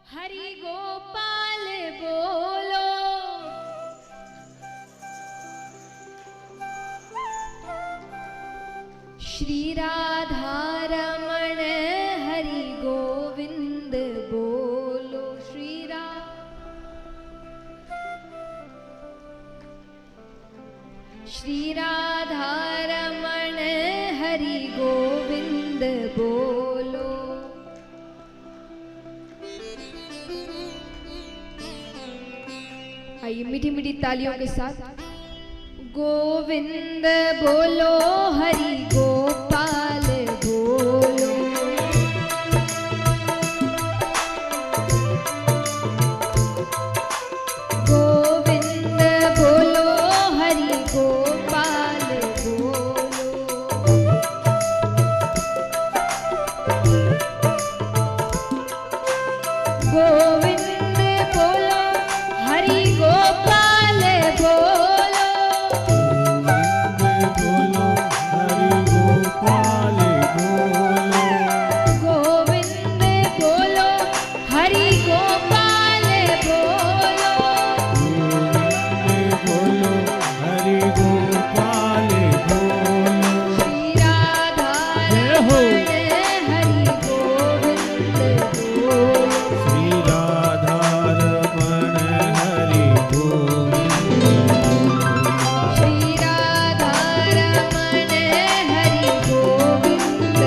हरि गोपाल बोलो। श्री राधा रमण हरि गोविंद बोलो। श्री राधा रमण हरि गोविंद बोलो। आइए मीठी मीठी तालियों के साथ गोविंद बोलो, हरि गोपाल बोलो। गोविंद बोलो, हरि गोपाल बोलो। गोविंद बोलो, हरि गोपाल बोलो। गोविंद बोलो, हरि गोपाल बोलो। श्री राधा रमण हरि गोविंद बोलो। श्री राधा रमण हरि गोविंद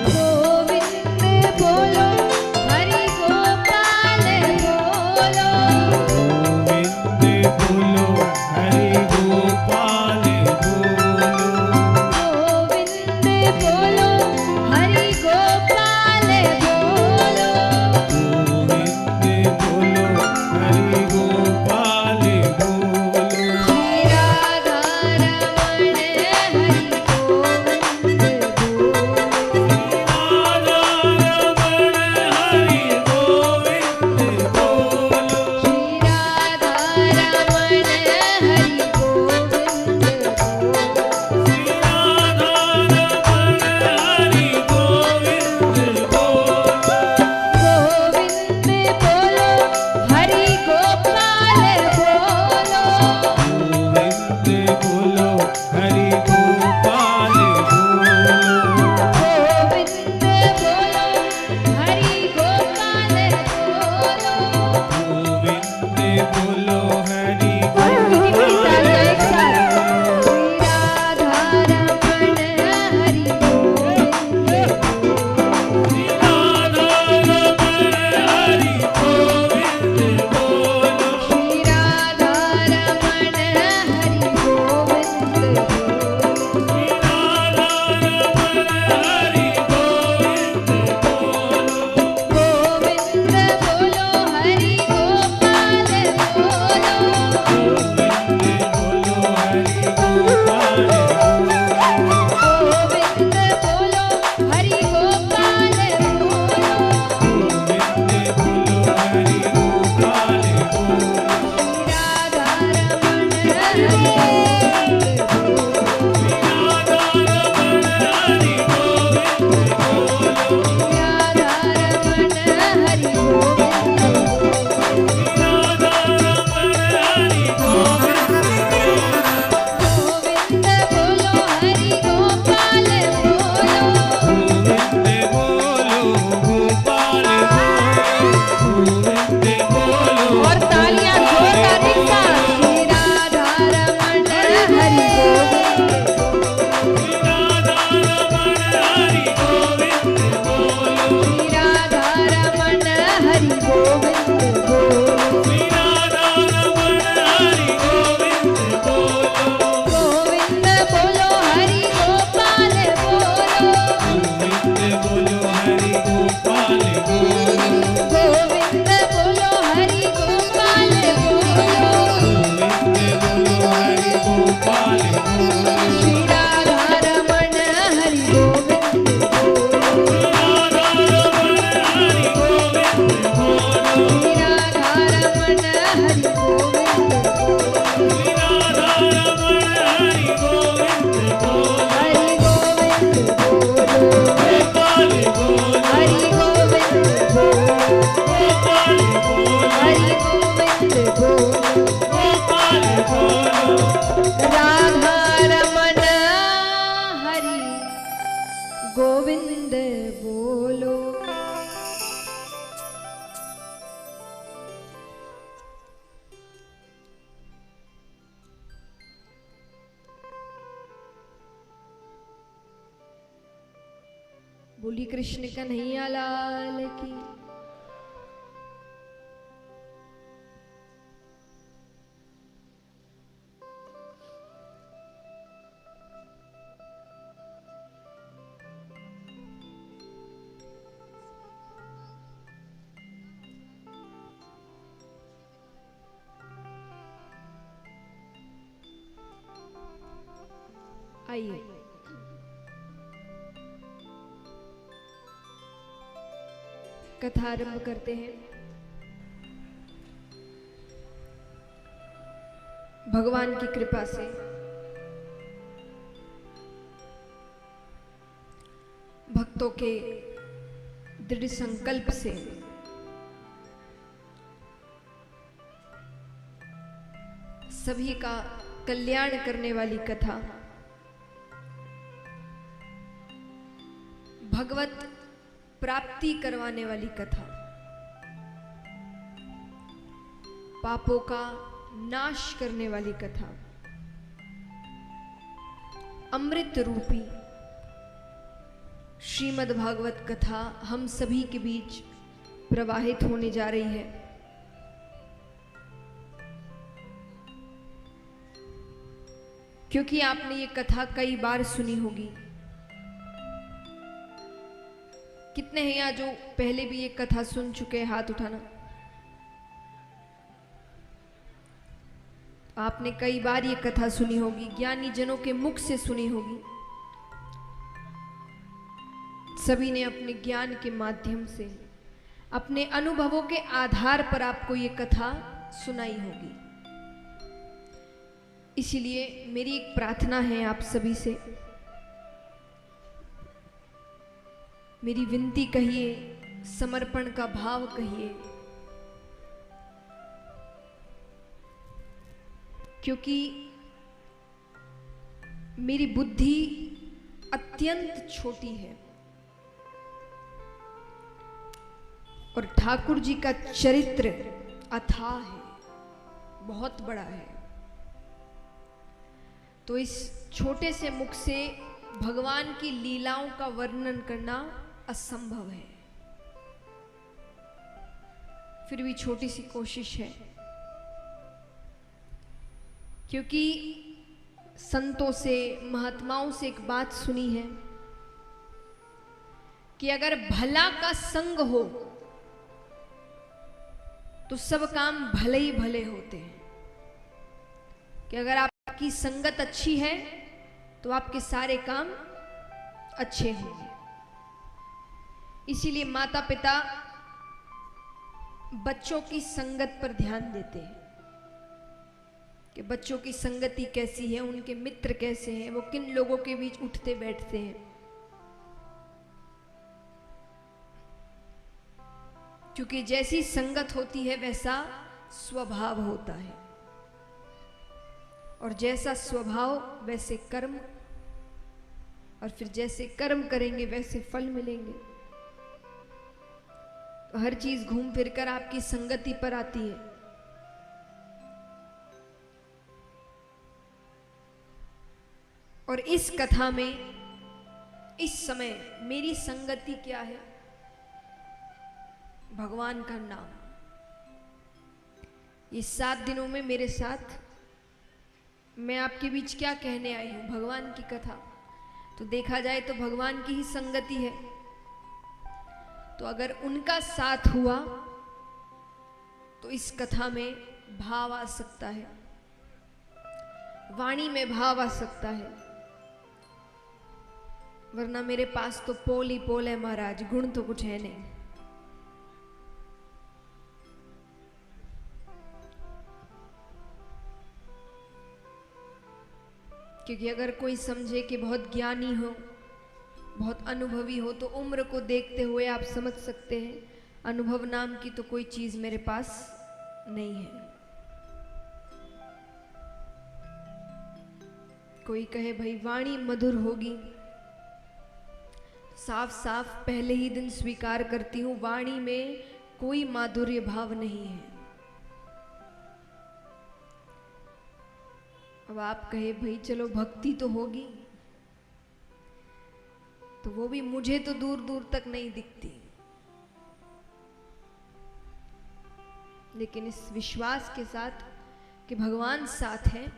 गोविंद बोलो, हरि गोपाल बोलो। गोविंद बोलो, हरि गोपाल बोलो। श्री राधा रमण हरि गोविंद बोलो। श्री राधा रमण हरि गोविंद गोविंद बोलो, हरि गोपाल बोलो। गोविंद बोलो, हरि गोपाल बोलो। और मीठी मीठी तालियां एक साथ। श्री राधा रमण हरि गोविंद श्री राधा रमण हरि गोविंद गोविंद बोलो, हरि गोपाल बोलो। बोली कृष्ण कन्हैया लाल की। आइए कथा आरंभ करते हैं। भगवान की कृपा से भक्तों के दृढ़ संकल्प से सभी का कल्याण करने वाली कथा, भगवत प्राप्ति करवाने वाली कथा, पापों का नाश करने वाली कथा, अमृत रूपी श्रीमद् भागवत कथा हम सभी के बीच प्रवाहित होने जा रही है। क्योंकि आपने ये कथा कई बार सुनी होगी। कितने हैं यहाँ जो पहले भी ये कथा सुन चुके हैं? हाथ उठाना। आपने कई बार ये कथा सुनी होगी, ज्ञानी जनों के मुख से सुनी होगी। सभी ने अपने ज्ञान के माध्यम से, अपने अनुभवों के आधार पर आपको ये कथा सुनाई होगी। इसीलिए मेरी एक प्रार्थना है आप सभी से, मेरी विनती कहिए, समर्पण का भाव कहिए, क्योंकि मेरी बुद्धि अत्यंत छोटी है और ठाकुर जी का चरित्र अथाह है, बहुत बड़ा है। तो इस छोटे से मुख से भगवान की लीलाओं का वर्णन करना असंभव है। फिर भी छोटी सी कोशिश है, क्योंकि संतों से, महात्माओं से एक बात सुनी है कि अगर भला का संग हो तो सब काम भले ही भले होते हैं। कि अगर आपकी संगत अच्छी है तो आपके सारे काम अच्छे होंगे। इसीलिए माता पिता बच्चों की संगत पर ध्यान देते हैं कि बच्चों की संगति कैसी है, उनके मित्र कैसे हैं, वो किन लोगों के बीच उठते बैठते हैं। क्योंकि जैसी संगत होती है वैसा स्वभाव होता है, और जैसा स्वभाव वैसे कर्म, और फिर जैसे कर्म करेंगे वैसे फल मिलेंगे। तो हर चीज घूम फिर कर आपकी संगति पर आती है। और इस कथा में इस समय मेरी संगति क्या है? भगवान का नाम। ये 7 दिनों में मेरे साथ मैं आपके बीच क्या कहने आई हूं? भगवान की कथा। तो देखा जाए तो भगवान की ही संगति है। तो अगर उनका साथ हुआ तो इस कथा में भाव आ सकता है, वाणी में भाव आ सकता है, वरना मेरे पास तो पोल ही पोल है महाराज, गुण तो कुछ है नहीं। क्योंकि अगर कोई समझे कि बहुत ज्ञानी हो, बहुत अनुभवी हो, तो उम्र को देखते हुए आप समझ सकते हैं अनुभव नाम की तो कोई चीज मेरे पास नहीं है। कोई कहे भाई वाणी मधुर होगी, साफ साफ पहले ही दिन स्वीकार करती हूं, वाणी में कोई माधुर्य भाव नहीं है। अब आप कहे भाई चलो भक्ति तो होगी, तो वो भी मुझे तो दूर दूर तक नहीं दिखती, लेकिन इस विश्वास के साथ कि भगवान साथ हैं,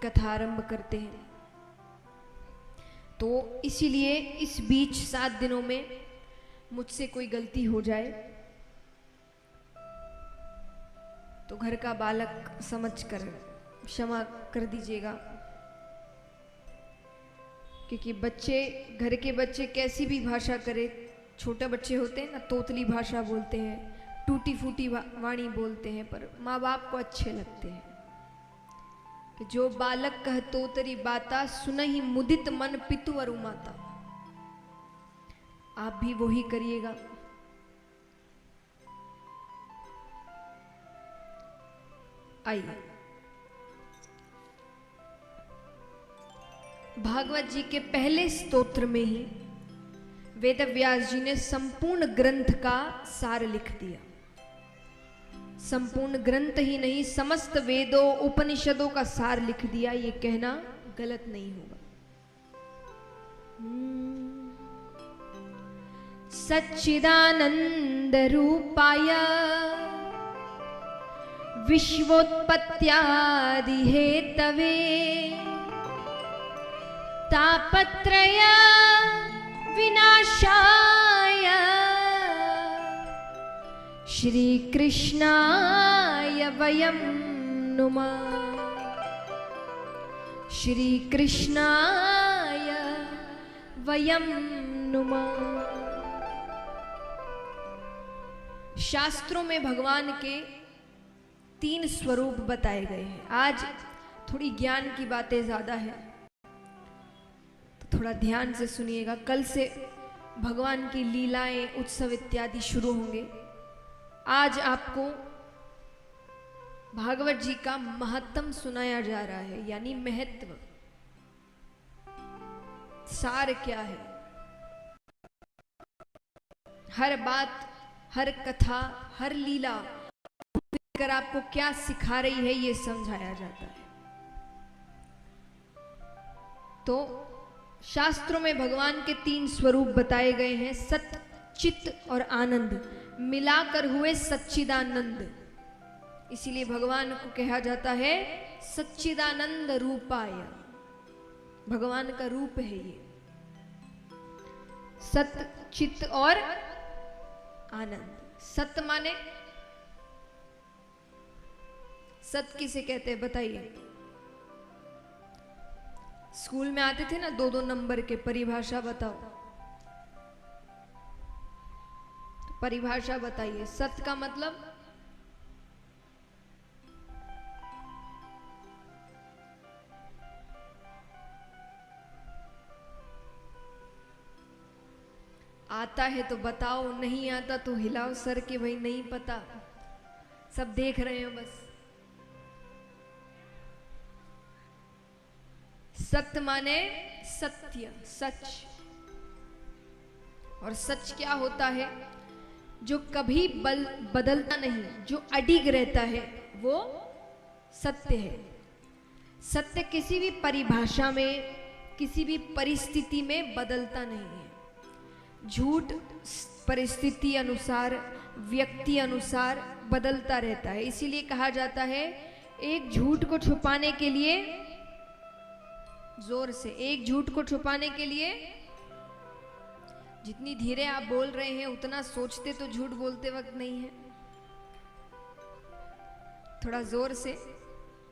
कथा आरंभ करते हैं। तो इसीलिए इस बीच 7 दिनों में मुझसे कोई गलती हो जाए तो घर का बालक समझकर क्षमा कर दीजिएगा, क्योंकि बच्चे, घर के बच्चे कैसी भी भाषा करे, छोटे बच्चे होते हैं ना, तोतली भाषा बोलते हैं, टूटी फूटी वाणी बोलते हैं, पर माँ बाप को अच्छे लगते हैं। कि जो बालक कह तोतरी बाता, सुनहि मुदित मन पितु अरु माता। आप भी वही करिएगा। आइए, भागवत जी के पहले स्तोत्र में ही वेदव्यास जी ने संपूर्ण ग्रंथ का सार लिख दिया। संपूर्ण ग्रंथ ही नहीं, समस्त वेदों उपनिषदों का सार लिख दिया। ये कहना गलत नहीं होगा। सच्चिदानंद रूपाय विश्वोत्पत्त्यादि हेतवे तापत्रय विनाशाय श्री कृष्णाय वयं नुमः। श्री कृष्णाय वयं नुमः। शास्त्रों में भगवान के 3 स्वरूप बताए गए हैं। आज थोड़ी ज्ञान की बातें ज्यादा है, तो थोड़ा ध्यान से सुनिएगा। कल से भगवान की लीलाएं, उत्सव इत्यादि शुरू होंगे। आज आपको भागवत जी का महत्तम सुनाया जा रहा है, यानी महत्व, सार क्या है। हर बात, हर कथा, हर लीला कर आपको क्या सिखा रही है, ये समझाया जाता है। तो शास्त्रों में भगवान के 3 स्वरूप बताए गए हैं, सत्य, चित्त और आनंद, मिलाकर हुए सच्चिदानंद। इसीलिए भगवान को कहा जाता है सच्चिदानंद रूपाय। भगवान का रूप है ये, सत्य, चित्त और आनंद। सत्य माने, सत्य किसे कहते हैं बताइए? स्कूल में आते थे ना 2-2 नंबर के, परिभाषा बताओ। तो परिभाषा बताइए, सत्य का मतलब आता है तो बताओ, नहीं आता तो हिलाओ सर के भाई नहीं पता, सब देख रहे हो बस। सत्य माने सत्य, सच। और सच क्या होता है? जो कभी बदलता नहीं, जो अडिग रहता है, वो सत्य है। सत्य किसी भी परिभाषा में, किसी भी परिस्थिति में बदलता नहीं है। झूठ परिस्थिति अनुसार, व्यक्ति अनुसार बदलता रहता है। इसीलिए कहा जाता है, एक झूठ को छुपाने के लिए, जोर से, एक झूठ को छुपाने के लिए जितनी धीरे आप बोल रहे हैं उतना सोचते तो झूठ बोलते वक्त नहीं है। थोड़ा जोर से,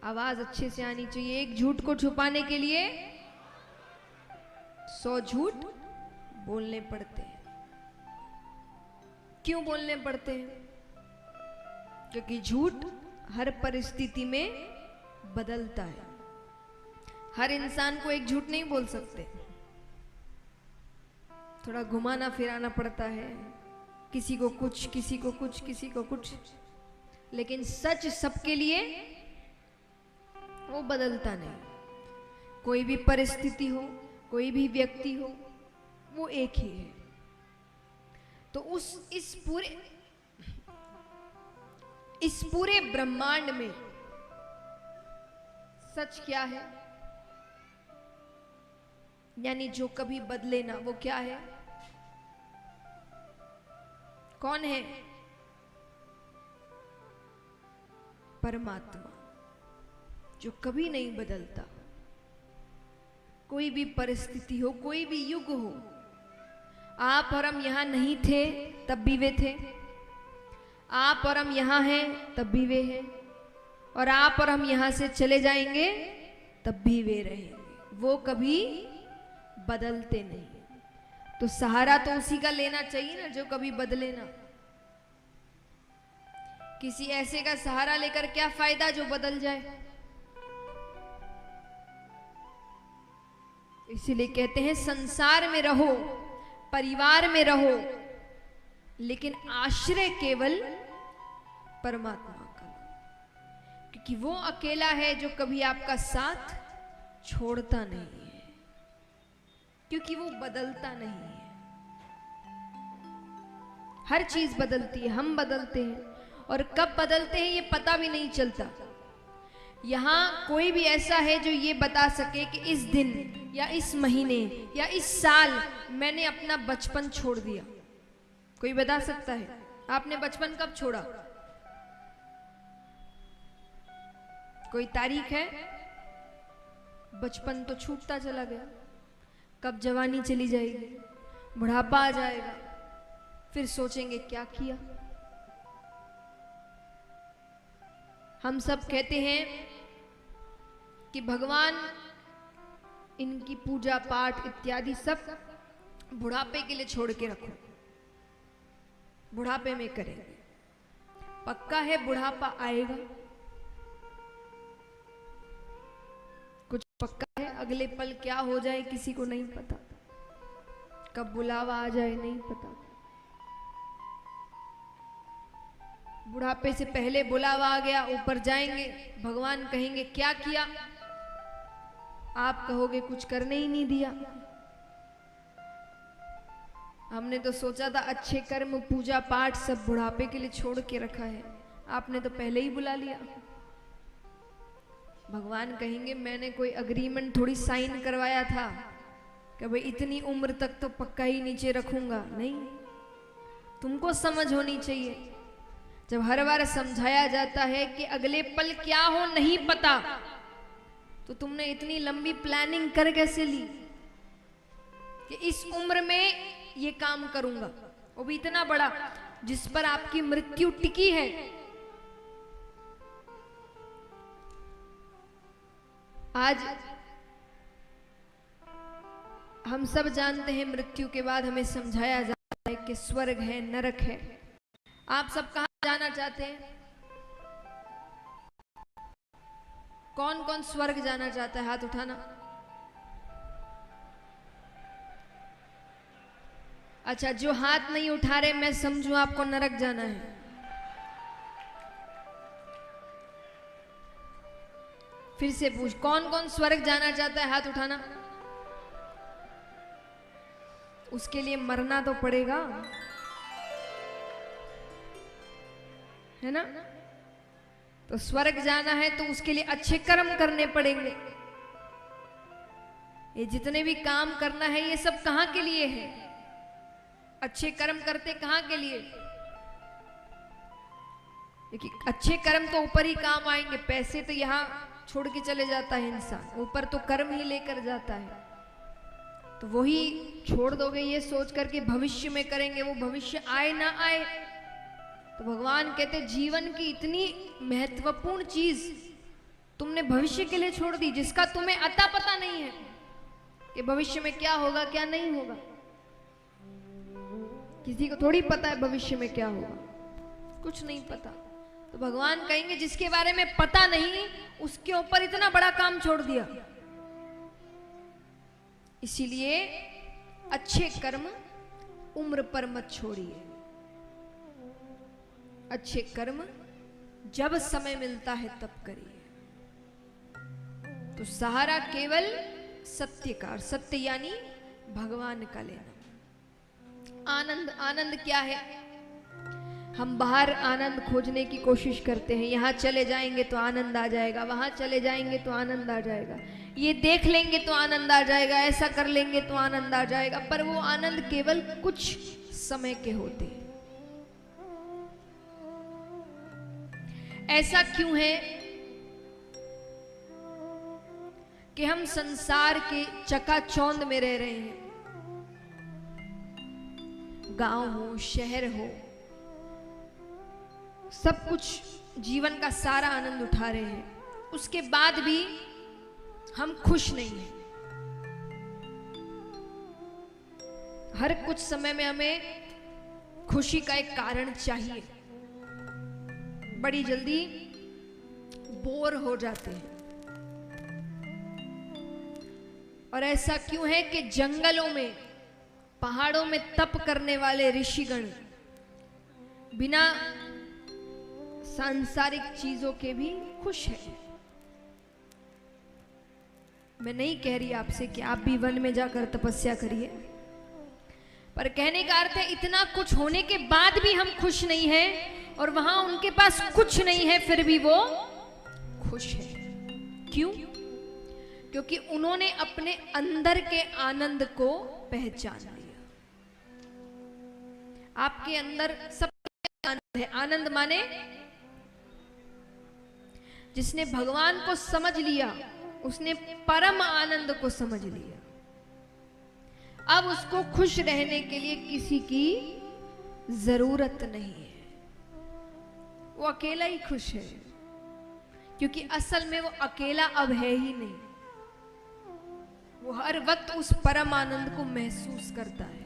आवाज अच्छे से आनी चाहिए। एक झूठ को छुपाने के लिए 100 झूठ बोलने पड़ते हैं। क्यों बोलने पड़ते हैं? क्योंकि झूठ हर परिस्थिति में बदलता है। हर इंसान को एक झूठ नहीं बोल सकते, थोड़ा घुमाना फिराना पड़ता है, किसी को कुछ, किसी को कुछ, किसी को कुछ। लेकिन सच सबके लिए वो बदलता नहीं। कोई भी परिस्थिति हो, कोई भी व्यक्ति हो, वो एक ही है। तो इस पूरे ब्रह्मांड में सच क्या है? यानी जो कभी बदले ना, वो क्या है? कौन है? परमात्मा, जो कभी नहीं बदलता। कोई भी परिस्थिति हो, कोई भी युग हो, आप और हम यहां नहीं थे तब भी वे थे, आप और हम यहां हैं तब भी वे हैं, और आप और हम यहां से चले जाएंगे तब भी वे रहेंगे। वो कभी बदलते नहीं। तो सहारा तो उसी का लेना चाहिए ना जो कभी बदले ना। किसी ऐसे का सहारा लेकर क्या फायदा जो बदल जाए। इसीलिए कहते हैं संसार में रहो, परिवार में रहो, लेकिन आश्रय केवल परमात्मा का, क्योंकि वो अकेला है जो कभी आपका साथ छोड़ता नहीं है, क्योंकि वो बदलता नहीं है। हर चीज बदलती है, हम बदलते हैं, और कब बदलते हैं ये पता भी नहीं चलता। यहां कोई भी ऐसा है जो ये बता सके कि इस दिन या इस महीने या इस साल मैंने अपना बचपन छोड़ दिया? कोई बता सकता है? आपने बचपन कब छोड़ा? कोई तारीख है? बचपन तो छूटता चला गया। कब जवानी चली जाएगी, बुढ़ापा आ जाएगा, फिर सोचेंगे क्या किया। हम सब कहते हैं कि भगवान इनकी पूजा पाठ इत्यादि सब बुढ़ापे के लिए छोड़ के रखो, बुढ़ापे में करेंगे। पक्का है बुढ़ापा आएगा? कुछ पक्का है? अगले पल क्या हो जाए किसी को नहीं पता, कब बुलावा आ जाए नहीं पता। बुढ़ापे से पहले बुलावा आ गया, ऊपर जाएंगे, भगवान कहेंगे क्या किया? आप कहोगे कुछ करने ही नहीं दिया। हमने तो सोचा था अच्छे कर्म पूजा पाठ सब बुढ़ापे के लिए छोड़ के रखा है, आपने तो पहले ही बुला लिया। भगवान कहेंगे मैंने कोई अग्रीमेंट थोड़ी साइन करवाया था कि भाई इतनी उम्र तक तो पक्का ही नीचे रखूंगा। नहीं, तुमको समझ होनी चाहिए। जब हर बार समझाया जाता है कि अगले पल क्या हो नहीं पता, तो तुमने इतनी लंबी प्लानिंग कर कैसे ली कि इस उम्र में ये काम करूंगा, वो भी इतना बड़ा जिस पर आपकी मृत्यु टिकी है। आज हम सब जानते हैं मृत्यु के बाद हमें समझाया जाता है कि स्वर्ग है, नरक है। आप सब कहां जाना चाहते हैं? कौन कौन स्वर्ग जाना चाहता है? हाथ उठाना। अच्छा, जो हाथ नहीं उठा रहे मैं समझूं आपको नरक जाना है। फिर से पूछ, कौन कौन स्वर्ग जाना चाहता है? हाथ उठाना। उसके लिए मरना तो पड़ेगा, है ना? तो स्वर्ग जाना है तो उसके लिए अच्छे कर्म करने पड़ेंगे। ये जितने भी काम करना है ये सब कहां के लिए है? अच्छे कर्म करते कहां के लिए? देखिए, अच्छे कर्म तो ऊपर ही काम आएंगे, पैसे तो यहां छोड़ के चले जाता है इंसान, ऊपर तो कर्म ही लेकर जाता है। तो वही छोड़ दोगे ये सोच करके भविष्य में करेंगे, वो भविष्य आए ना आए। तो भगवान कहते जीवन की इतनी महत्वपूर्ण चीज तुमने भविष्य के लिए छोड़ दी, जिसका तुम्हें अता पता नहीं है कि भविष्य में क्या होगा क्या नहीं होगा। किसी को थोड़ी पता है भविष्य में क्या होगा, कुछ नहीं पता। तो भगवान कहेंगे जिसके बारे में पता नहीं उसके ऊपर इतना बड़ा काम छोड़ दिया। इसीलिए अच्छे कर्म उम्र पर मत छोड़िए। अच्छे कर्म जब समय मिलता है तब करिए। तो सहारा केवल सत्य का, सत्य यानी भगवान का लेना। आनंद, आनंद क्या है? हम बाहर आनंद खोजने की कोशिश करते हैं, यहां चले जाएंगे तो आनंद आ जाएगा, वहां चले जाएंगे तो आनंद आ जाएगा। ये देख लेंगे तो आनंद आ जाएगा, ऐसा कर लेंगे तो आनंद आ जाएगा, पर वो आनंद केवल कुछ समय के होते हैं। ऐसा क्यों है कि हम संसार के चकाचौंध में रह रहे हैं, गांव हो शहर हो, सब कुछ जीवन का सारा आनंद उठा रहे हैं, उसके बाद भी हम खुश नहीं हैं। हर कुछ समय में हमें खुशी का एक कारण चाहिए, बड़ी जल्दी बोर हो जाते हैं। और ऐसा क्यों है कि जंगलों में, पहाड़ों में तप करने वाले ऋषिगण बिना सांसारिक चीजों के भी खुश हैं। मैं नहीं कह रही आपसे कि आप भी वन में जाकर तपस्या करिए, पर कहने का अर्थ है इतना कुछ होने के बाद भी हम खुश नहीं हैं, और वहां उनके पास कुछ नहीं है फिर भी वो खुश है। क्यों? क्योंकि उन्होंने अपने अंदर के आनंद को पहचान लिया। आपके अंदर सब आनंद है। आनंद माने जिसने भगवान को समझ लिया, उसने परम आनंद को समझ लिया। अब उसको खुश रहने के लिए किसी की जरूरत नहीं है, वो अकेला ही खुश है, क्योंकि असल में वो अकेला अब है ही नहीं। वो हर वक्त उस परम आनंद को महसूस करता है।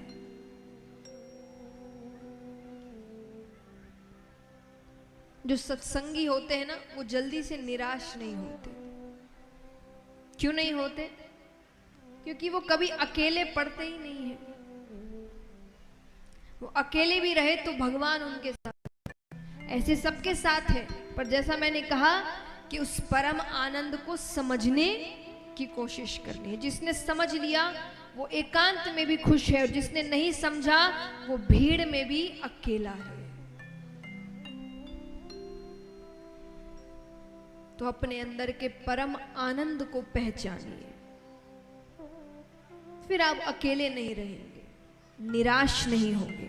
जो सत्संगी होते हैं ना, वो जल्दी से निराश नहीं होते। क्यों नहीं होते? क्योंकि वो कभी अकेले पड़ते ही नहीं है। वो अकेले भी रहे तो भगवान उनके साथ, ऐसे सबके साथ है। पर जैसा मैंने कहा कि उस परम आनंद को समझने की कोशिश करनी है। जिसने समझ लिया वो एकांत में भी खुश है, और जिसने नहीं समझा वो भीड़ में भी अकेला है। तो अपने अंदर के परम आनंद को पहचानिए, फिर आप अकेले नहीं रहेंगे, निराश नहीं होंगे।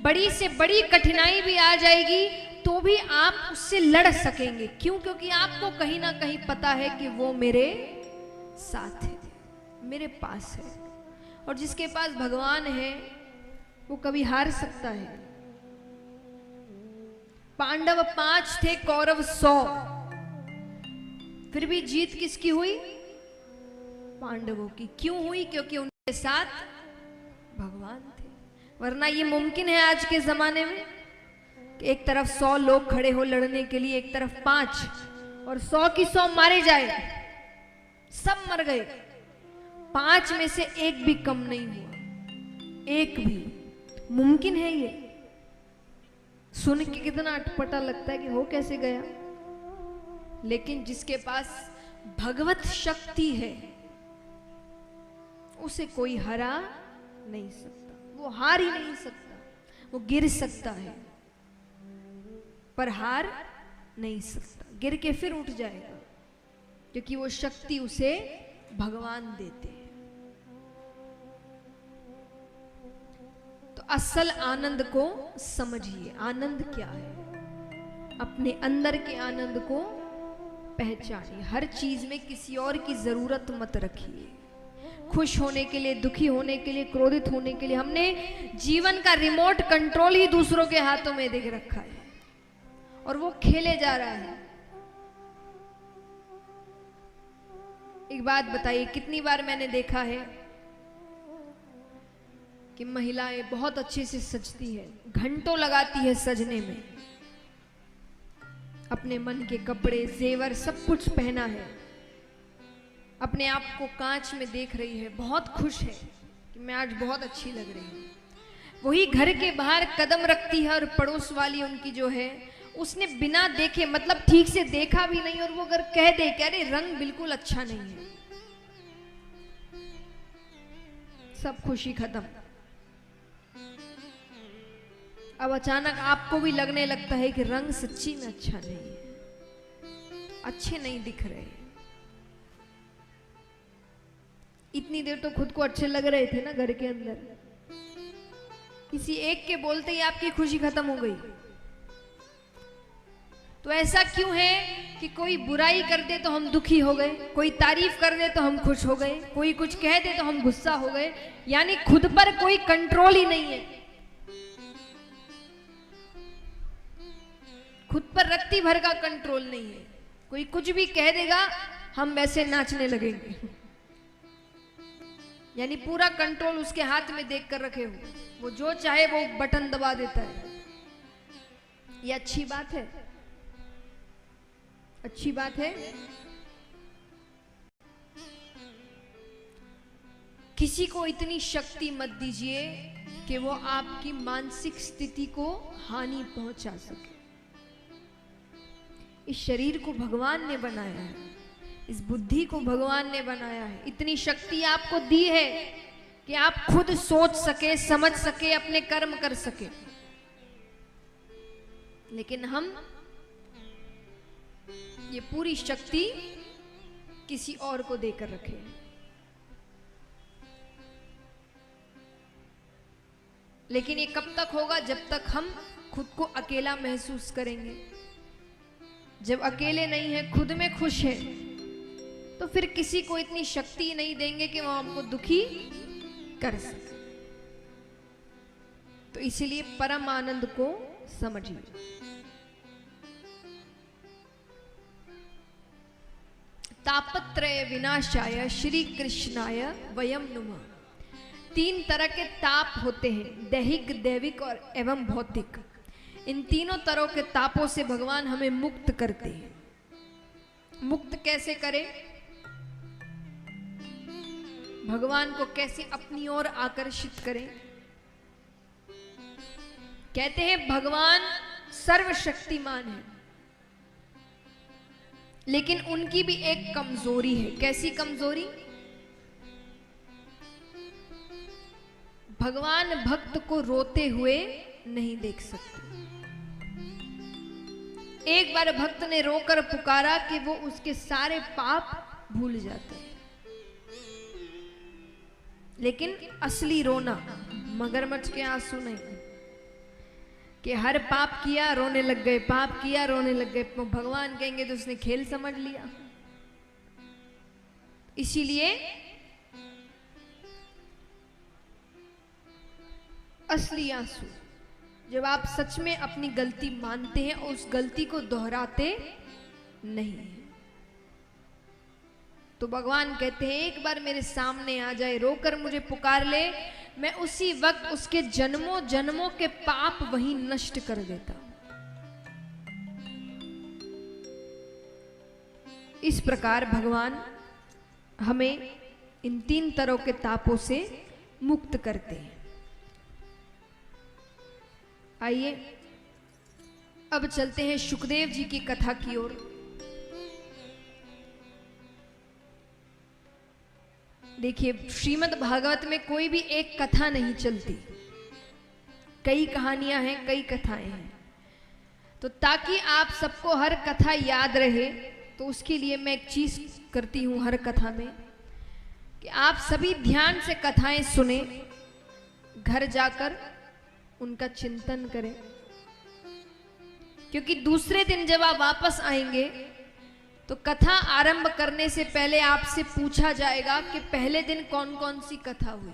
बड़ी से बड़ी कठिनाई भी आ जाएगी तो भी आप उससे लड़ सकेंगे। क्यों? क्योंकि आपको कहीं ना कहीं पता है कि वो मेरे साथ है, मेरे पास है। और जिसके पास भगवान है वो कभी हार सकता है? पांडव 5 थे, कौरव 100, फिर भी जीत किसकी हुई? पांडवों की। क्यों हुई? क्योंकि उनके साथ भगवान थे। वरना ये मुमकिन है आज के जमाने में कि एक तरफ 100 लोग खड़े हो लड़ने के लिए, एक तरफ 5, और 100 की 100 मारे जाए। सब मर गए, 5 में से एक भी कम नहीं हुआ, एक भी। मुमकिन है ये? सुन के कितना अटपटा लगता है कि हो कैसे गया। लेकिन जिसके पास भगवत शक्ति है उसे कोई हरा नहीं सकता। वो हार ही नहीं सकता। वो गिर सकता है पर हार नहीं सकता। गिर के फिर उठ जाएगा, क्योंकि वो शक्ति उसे भगवान देते हैं। तो असल आनंद को समझिए। आनंद क्या है? अपने अंदर के आनंद को पहचानिए। हर चीज में किसी और की जरूरत मत रखिए। खुश होने के लिए, दुखी होने के लिए, क्रोधित होने के लिए हमने जीवन का रिमोट कंट्रोल ही दूसरों के हाथों में देख रखा है, और वो खेले जा रहा है। एक बात बताइए, कितनी बार मैंने देखा है कि महिलाएं बहुत अच्छे से सजती है, घंटों लगाती है सजने में, अपने मन के कपड़े, जेवर सब कुछ पहना है, अपने आप को कांच में देख रही है, बहुत खुश है कि मैं आज बहुत अच्छी लग रही हूँ। वही घर के बाहर कदम रखती है और पड़ोस वाली उनकी जो है, उसने बिना देखे, मतलब ठीक से देखा भी नहीं, और वो अगर कह दे कि अरे रंग बिल्कुल अच्छा नहीं है, सब खुशी खत्म। अब अचानक आपको भी लगने लगता है कि रंग सच्ची में अच्छा नहीं है, अच्छे नहीं दिख रहे। इतनी देर तो खुद को अच्छे लग रहे थे ना घर के अंदर, किसी एक के बोलते ही आपकी खुशी खत्म हो गई। तो ऐसा क्यों है कि कोई बुराई कर दे तो हम दुखी हो गए, कोई तारीफ कर दे तो हम खुश हो गए, कोई कुछ कह दे तो हम गुस्सा हो गए, यानी खुद पर कोई कंट्रोल ही नहीं है। खुद पर रत्ती भर का कंट्रोल नहीं है। कोई कुछ भी कह देगा हम वैसे नाचने लगेंगे, यानी पूरा कंट्रोल उसके हाथ में देख कर रखे हो, वो जो चाहे वो बटन दबा देता है। ये अच्छी बात है? अच्छी बात है? किसी को इतनी शक्ति मत दीजिए कि वो आपकी मानसिक स्थिति को हानि पहुंचा सके। इस शरीर को भगवान ने बनाया है, इस बुद्धि को भगवान ने बनाया है, इतनी शक्ति आपको दी है कि आप खुद सोच सके, समझ सके, अपने कर्म कर सके। लेकिन हम ये पूरी शक्ति किसी और को देकर रखे। लेकिन ये कब तक होगा? जब तक हम खुद को अकेला महसूस करेंगे। जब अकेले नहीं है, खुद में खुश है, तो फिर किसी को इतनी शक्ति नहीं देंगे कि वो हमको दुखी कर सके। तो इसीलिए परम आनंद को समझिए। तापत्रय विनाशाय श्री कृष्णाय वयम नुमः। 3 तरह के ताप होते हैं, दैहिक, दैविक और एवं भौतिक। इन तीनों तरह के तापों से भगवान हमें मुक्त करते हैं। मुक्त कैसे करें? भगवान को कैसे अपनी ओर आकर्षित करें? कहते हैं भगवान सर्वशक्तिमान है, लेकिन उनकी भी एक कमजोरी है। कैसी कमजोरी? भगवान भक्त को रोते हुए नहीं देख सकते। एक बार भक्त ने रोकर पुकारा कि वो उसके सारे पाप भूल जाते हैं। लेकिन असली रोना मगरमच्छ के आंसू नहीं कि हर पाप किया रोने लग गए, पाप किया रोने लग गए। भगवान कहेंगे तो उसने खेल समझ लिया। इसीलिए असली आंसू जब आप सच में अपनी गलती मानते हैं और उस गलती को दोहराते नहीं, तो भगवान कहते हैं एक बार मेरे सामने आ जाए, रोकर मुझे पुकार ले, मैं उसी वक्त उसके जन्मों जन्मों के पाप वहीं नष्ट कर देता। इस प्रकार भगवान हमें इन 3 तरह के तापों से मुक्त करते हैं। आइए अब चलते हैं शुकदेव जी की कथा की ओर। देखिए, श्रीमद् भागवत में कोई भी एक कथा नहीं चलती, कई कहानियां हैं, कई कथाएं हैं। तो ताकि आप सबको हर कथा याद रहे, तो उसके लिए मैं एक चीज करती हूं हर कथा में कि आप सभी ध्यान से कथाएं सुने, घर जाकर उनका चिंतन करें, क्योंकि दूसरे दिन जब आप वापस आएंगे तो कथा आरंभ करने से पहले आपसे पूछा जाएगा कि पहले दिन कौन कौन सी कथा हुई।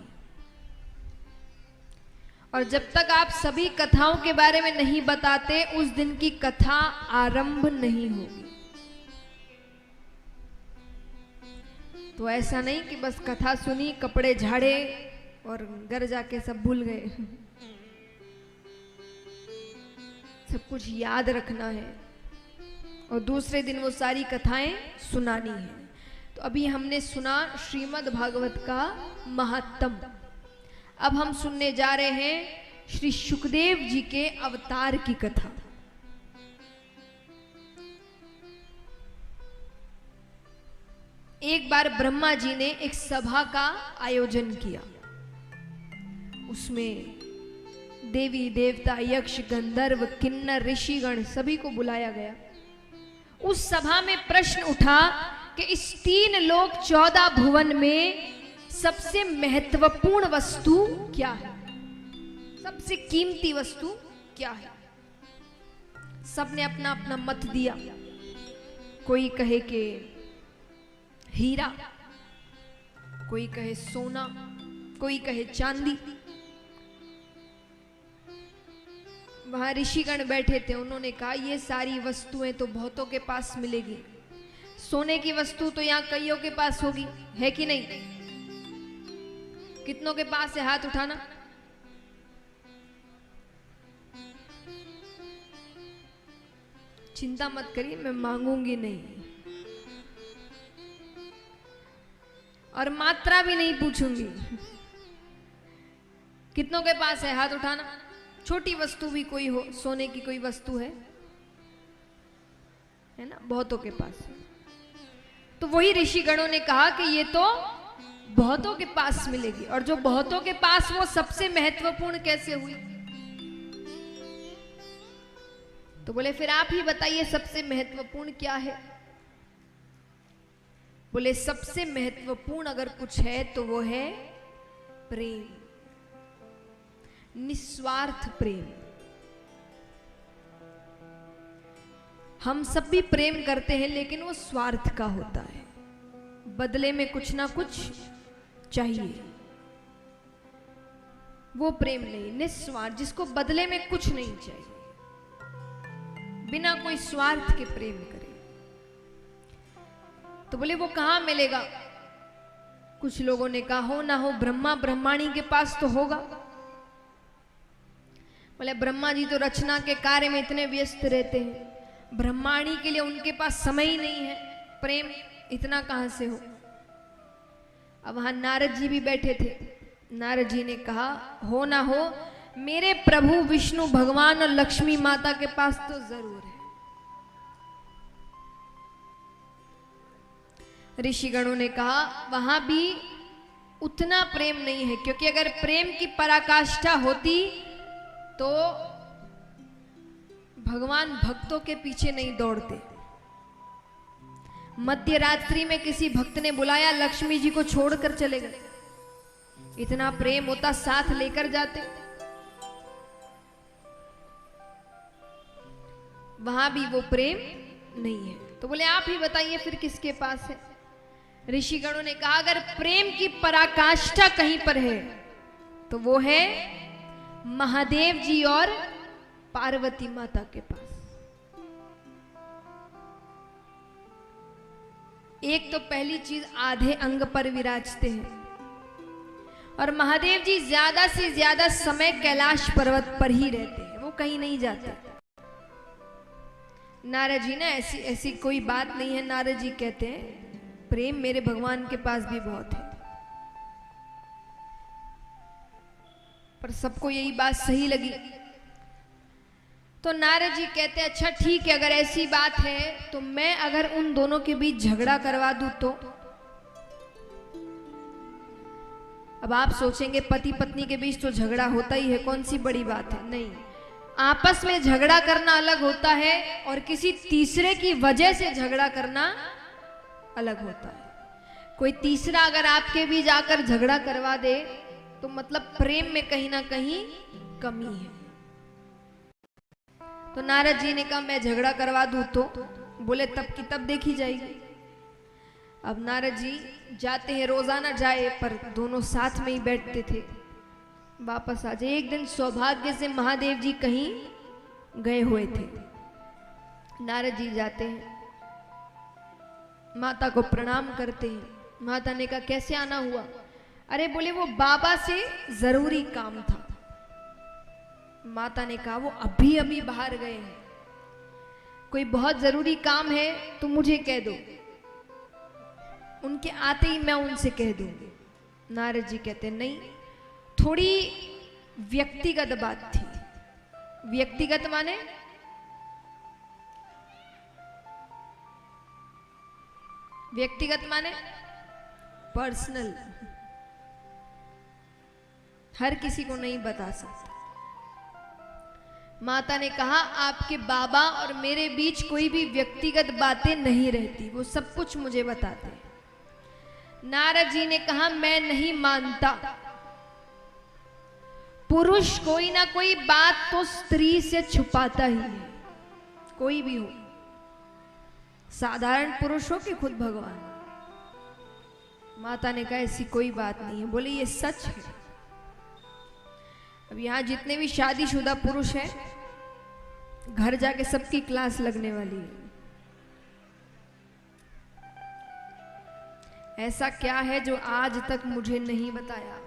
और जब तक आप सभी कथाओं के बारे में नहीं बताते, उस दिन की कथा आरंभ नहीं होगी। तो ऐसा नहीं कि बस कथा सुनी, कपड़े झाड़े और घर जाके सब भूल गए। सब कुछ याद रखना है और दूसरे दिन वो सारी कथाएं सुनानी है। तो अभी हमने सुना श्रीमद् भागवत का महात्म। अब हम सुनने जा रहे हैं श्री शुकदेव जी के अवतार की कथा। एक बार ब्रह्मा जी ने एक सभा का आयोजन किया। उसमें देवी देवता, यक्ष, गंधर्व, किन्नर, ऋषिगण सभी को बुलाया गया। उस सभा में प्रश्न उठा कि इस 3 लोक 14 भुवन में सबसे महत्वपूर्ण वस्तु क्या है, सबसे कीमती वस्तु क्या है। सबने अपना अपना मत दिया। कोई कहे कि हीरा, कोई कहे सोना, कोई कहे चांदी। वहां ऋषिगण बैठे थे, उन्होंने कहा ये सारी वस्तुएं तो बहुतों के पास मिलेगी, सोने की वस्तु तो यहाँ कईयों के पास होगी, है कि नहीं? कितनों के पास है, हाथ उठाना। चिंता मत करिए, मैं मांगूंगी नहीं और मात्रा भी नहीं पूछूंगी। कितनों के पास है, हाथ उठाना। छोटी वस्तु भी कोई हो, सोने की कोई वस्तु है ना? बहुतों के पास है। तो वही ऋषिगणों ने कहा कि ये तो बहुतों के पास मिलेगी, और जो बहुतों के पास वो सबसे महत्वपूर्ण कैसे हुई? तो बोले फिर आप ही बताइए सबसे महत्वपूर्ण क्या है। बोले सबसे महत्वपूर्ण अगर कुछ है तो वो है प्रेम, निस्वार्थ प्रेम। हम सब भी प्रेम करते हैं, लेकिन वो स्वार्थ का होता है, बदले में कुछ ना कुछ चाहिए। वो प्रेम नहीं, निस्वार्थ, जिसको बदले में कुछ नहीं चाहिए, बिना कोई स्वार्थ के प्रेम करे। तो बोले वो कहां मिलेगा? कुछ लोगों ने कहा हो ना हो ब्रह्मा ब्रह्माणी के पास तो होगा। बोले ब्रह्मा जी तो रचना के कार्य में इतने व्यस्त रहते हैं, ब्रह्माणी के लिए उनके पास समय ही नहीं है, प्रेम इतना कहां से हो। अब वहां नारद जी भी बैठे थे। नारद जी ने कहा हो ना हो मेरे प्रभु विष्णु भगवान और लक्ष्मी माता के पास तो जरूर है। ऋषिगणों ने कहा वहां भी उतना प्रेम नहीं है, क्योंकि अगर प्रेम की पराकाष्ठा होती तो भगवान भक्तों के पीछे नहीं दौड़ते। मध्य रात्रि में किसी भक्त ने बुलाया, लक्ष्मी जी को छोड़कर चले गए। इतना प्रेम होता साथ लेकर जाते। वहां भी वो प्रेम नहीं है। तो बोले आप ही बताइए फिर किसके पास है। ऋषिगणों ने कहा अगर प्रेम की पराकाष्ठा कहीं पर है तो वो है महादेव जी और पार्वती माता के पास। एक तो पहली चीज आधे अंग पर विराजते हैं, और महादेव जी ज्यादा से ज्यादा समय कैलाश पर्वत पर ही रहते हैं, वो कहीं नहीं जाते। नारद जी ना ऐसी कोई बात नहीं है। नारद जी कहते हैं प्रेम मेरे भगवान के पास भी बहुत है, पर सबको यही बात सही लगी। तो नारद जी कहते हैं अच्छा ठीक है, अगर ऐसी बात है तो मैं अगर उन दोनों के बीच झगड़ा करवा दूं तो। अब आप सोचेंगे पति पत्नी के बीच तो झगड़ा होता ही है, कौन सी बड़ी बात है। नहीं, आपस में झगड़ा करना अलग होता है और किसी तीसरे की वजह से झगड़ा करना अलग होता है। कोई तीसरा अगर आपके बीच आकर झगड़ा करवा दे तो मतलब प्रेम में कहीं ना कहीं कमी है। तो नारद जी ने कहा मैं झगड़ा करवा दूं तो। बोले तब की तब देखी जाएगी। अब नारद जी जाते हैं, रोजाना जाए पर दोनों साथ में ही बैठते थे, वापस आ जाए। एक दिन सौभाग्य से महादेव जी कहीं गए हुए थे। नारद जी जाते हैं, माता को प्रणाम करते हैं। माता ने कहा कैसे आना हुआ? अरे बोले वो बाबा से जरूरी काम था। माता ने कहा वो अभी अभी बाहर गए हैं, कोई बहुत जरूरी काम है तो मुझे कह दो, उनके आते ही मैं उनसे कह दूंगी। नारद जी कहते नहीं, थोड़ी व्यक्तिगत बात थी। व्यक्तिगत माने व्यक्तिगत माने पर्सनल, हर किसी को नहीं बता सकता। माता ने कहा आपके बाबा और मेरे बीच कोई भी व्यक्तिगत बातें नहीं रहती, वो सब कुछ मुझे बताते हैं। नारद जी ने कहा मैं नहीं मानता। पुरुष कोई ना कोई बात तो स्त्री से छुपाता ही है, कोई भी हो, साधारण पुरुष हो कि खुद भगवान। माता ने कहा ऐसी कोई बात नहीं है। बोले ये सच है। अब यहां जितने भी शादीशुदा पुरुष हैं, घर जाके सबकी क्लास लगने वाली है। ऐसा क्या है जो आज तक मुझे नहीं बताया?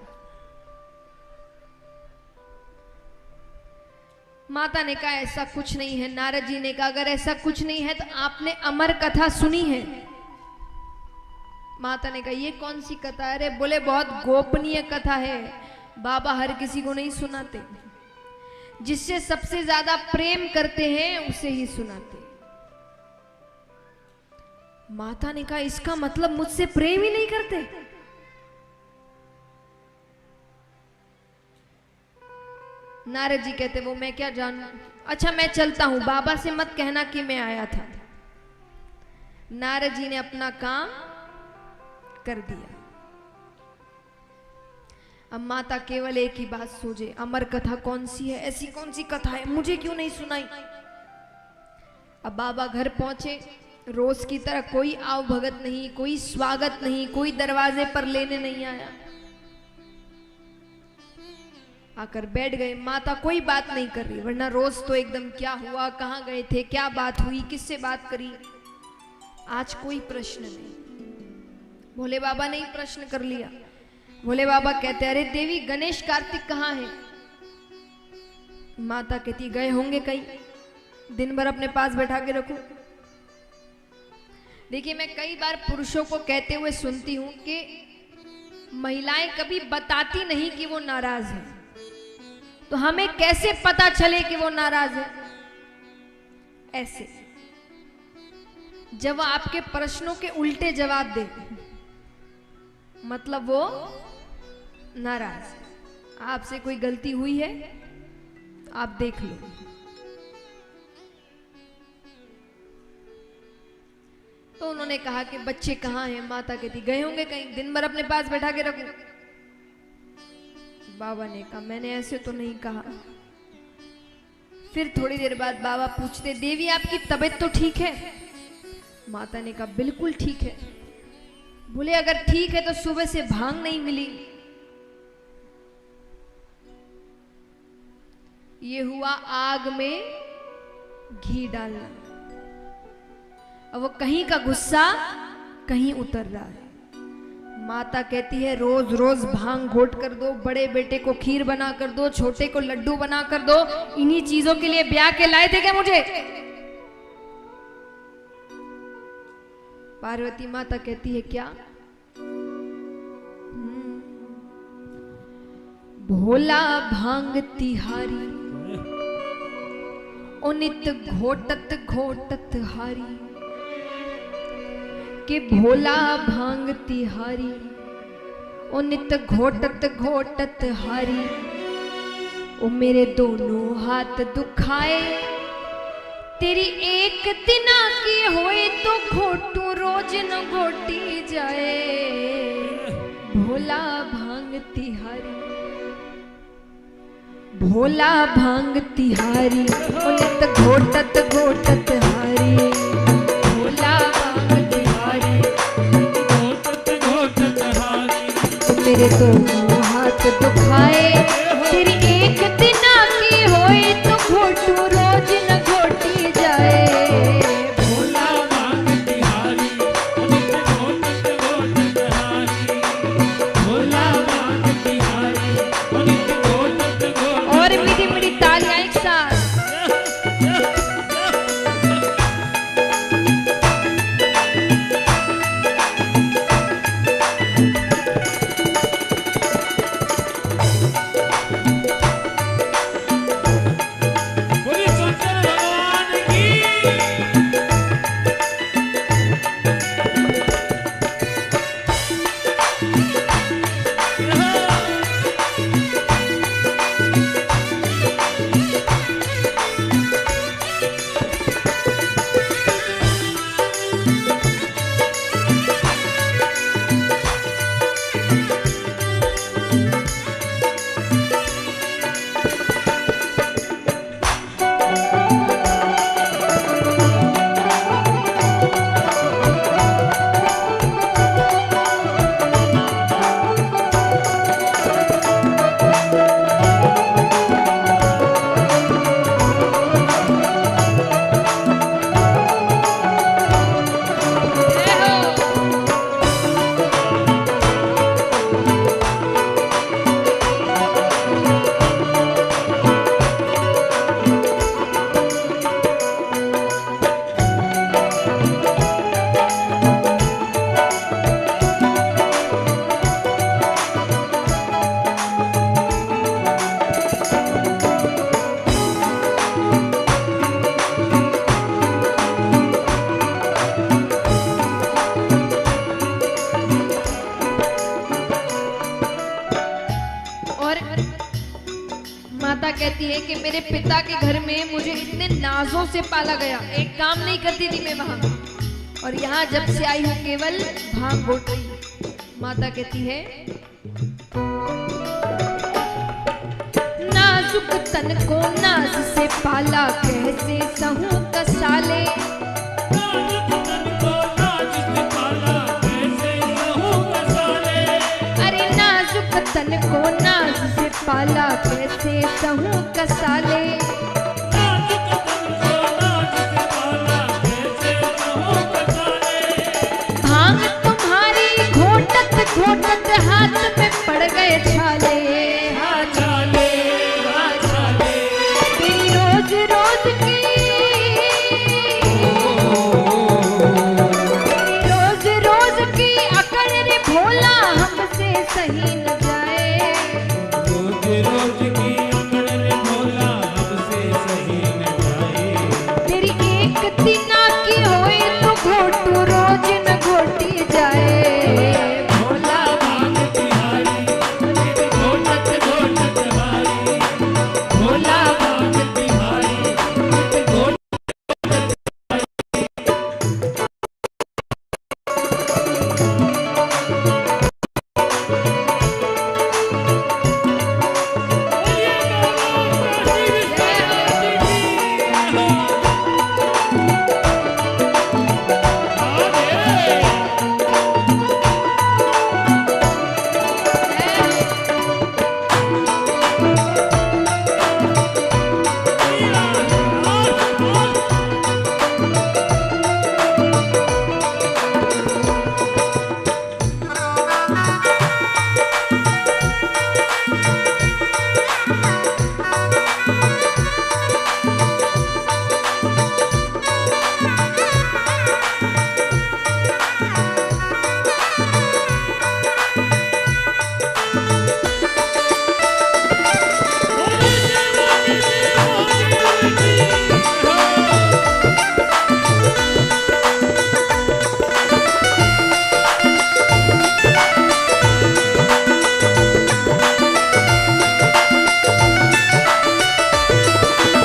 माता ने कहा ऐसा कुछ नहीं है। नारद जी ने कहा अगर ऐसा कुछ नहीं है तो आपने अमर कथा सुनी है? माता ने कहा ये कौन सी कथा है रे? बोले बहुत गोपनीय कथा है, बाबा हर किसी को नहीं सुनाते, जिससे सबसे ज्यादा प्रेम करते हैं उसे ही सुनाते। माता ने कहा इसका मतलब मुझसे प्रेम ही नहीं करते? नारद जी कहते वो मैं क्या जानूं, अच्छा मैं चलता हूं, बाबा से मत कहना कि मैं आया था। नारद जी ने अपना काम कर दिया। अब माता केवल एक ही बात सोचे, अमर कथा कौन सी है, ऐसी कौन सी कथा है, मुझे क्यों नहीं सुनाई। अब बाबा घर पहुंचे, रोज की तरह कोई आव भगत नहीं, कोई स्वागत नहीं, कोई दरवाजे पर लेने नहीं आया। आकर बैठ गए। माता कोई बात नहीं कर रही, वरना रोज तो एकदम क्या हुआ, कहाँ गए थे, क्या बात हुई, किससे बात करी। आज कोई प्रश्न नहीं। भोले बाबा ने ही प्रश्न कर लिया। भोले बाबा कहते अरे देवी गणेश कार्तिक कहाँ है? माता कहती गए होंगे कहीं, दिन भर अपने पास बैठा के रखो। देखिए मैं कई बार पुरुषों को कहते हुए सुनती हूं कि महिलाएं कभी बताती नहीं कि वो नाराज है, तो हमें कैसे पता चले कि वो नाराज है? ऐसे जब वो आपके प्रश्नों के उल्टे जवाब दे, मतलब वो नाराज। आपसे कोई गलती हुई है आप देख लो। तो उन्होंने कहा कि बच्चे कहाँ हैं? माता कहती गए होंगे कहीं, दिन भर अपने पास बैठा के रखो। बाबा ने कहा मैंने ऐसे तो नहीं कहा। फिर थोड़ी देर बाद बाबा पूछते देवी आपकी तबीयत तो ठीक है? माता ने कहा बिल्कुल ठीक है। बोले अगर ठीक है तो सुबह से भांग नहीं मिली। ये हुआ आग में घी डालना। अब वो कहीं का गुस्सा कहीं उतर रहा है। माता कहती है रोज रोज भांग घोट कर दो, बड़े बेटे को खीर बना कर दो, छोटे को लड्डू बना कर दो, इन्हीं चीजों के लिए ब्याह के लाए थे क्या मुझे? पार्वती माता कहती है क्या? भोला भांग तिहारी ओ नित घोटत घोटत हारी, कि भोला भांग तिहारी ओ नित घोटत घोटत हारी, ओ मेरे दोनों हाथ दुखाए, तेरी एक दिना की होए तो घोटू रोज न घोटी जाए। भोला भांग तिहारी, भोला भांग तिहारी ओ नित घोटत घोटत हारी, भोला भांग तिहारी घोटत घोटत हारी, तो मेरे दोनों हाथ दुखाए, तेरी एक दिना की होए तो घोटू रोज न घोटी जाए। भोला भांग तिहारी ओ नित घोटत घोटत हारी, भोला भांग तिहारी ओ नित घोटत घोटत। और मीठी मीठी तालियां एक साथ। है कि मेरे पिता के घर में मुझे इतने नाजों से पाला गया, एक काम नहीं करती थी मैं वहां, और यहाँ जब से आई हूँ केवल भांग घोट रही हूँ। माता कहती है नाजुक तन को नाज से पाला, कैसे सहूं कसाले। अरे नाजुक तन को नाज से पाला, कैसे सहूं कसाले। भांग तुम्हारी घोटत घोटत हाथ में पड़ गए छाले। तेरी रोज रोज की रोज रोज की अकड़ रे भोला, हमसे सही न जाए। रोज रोज की अकड़ रे भोला, हमसे सही न जाए। तेरी एक दिना की होए तो घोटू रोज न घोटी जाए। भोला भांग तिहारी घोटत घोटत हारी, भोला भांग तिहारी घोटत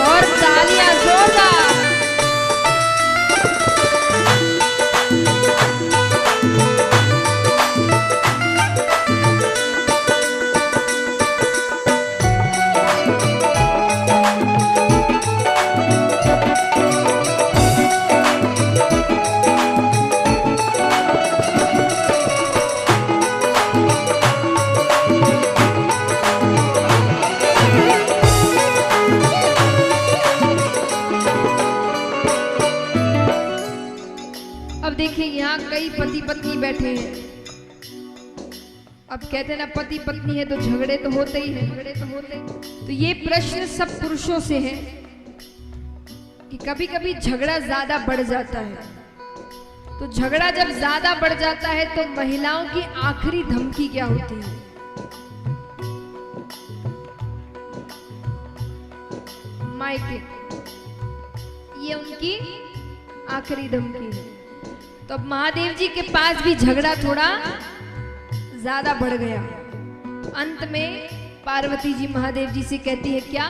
और तालियां जोरदार। अब देखिए यहाँ कई पति पत्नी बैठे हैं। अब कहते हैं ना पति पत्नी है तो झगड़े तो होते ही हैं, झगड़े तो होते हैं। तो ये प्रश्न सब पुरुषों से है कि कभी कभी झगड़ा ज्यादा बढ़ जाता है। तो झगड़ा जब ज्यादा बढ़ जाता है तो महिलाओं की आखिरी धमकी क्या होती है? मायके, ये उनकी आखिरी धमकी है। तो अब महादेव जी के पास भी झगड़ा थोड़ा ज्यादा बढ़ गया। अंत में पार्वती जी महादेव जी से कहती है क्या?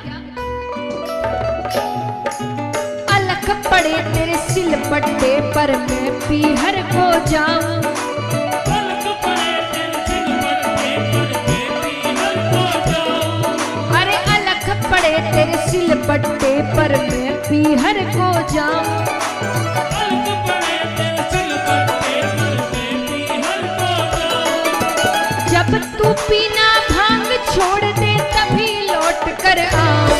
अलख पड़े तेरे सिल पट्टे पर मैं पीहर को जाऊं। अरे अलख पड़े तेरे सिल पट्टे पर मैं पीहर को जाऊं। जब तू पीना भांग छोड़ दे तभी लौट कर आऊं।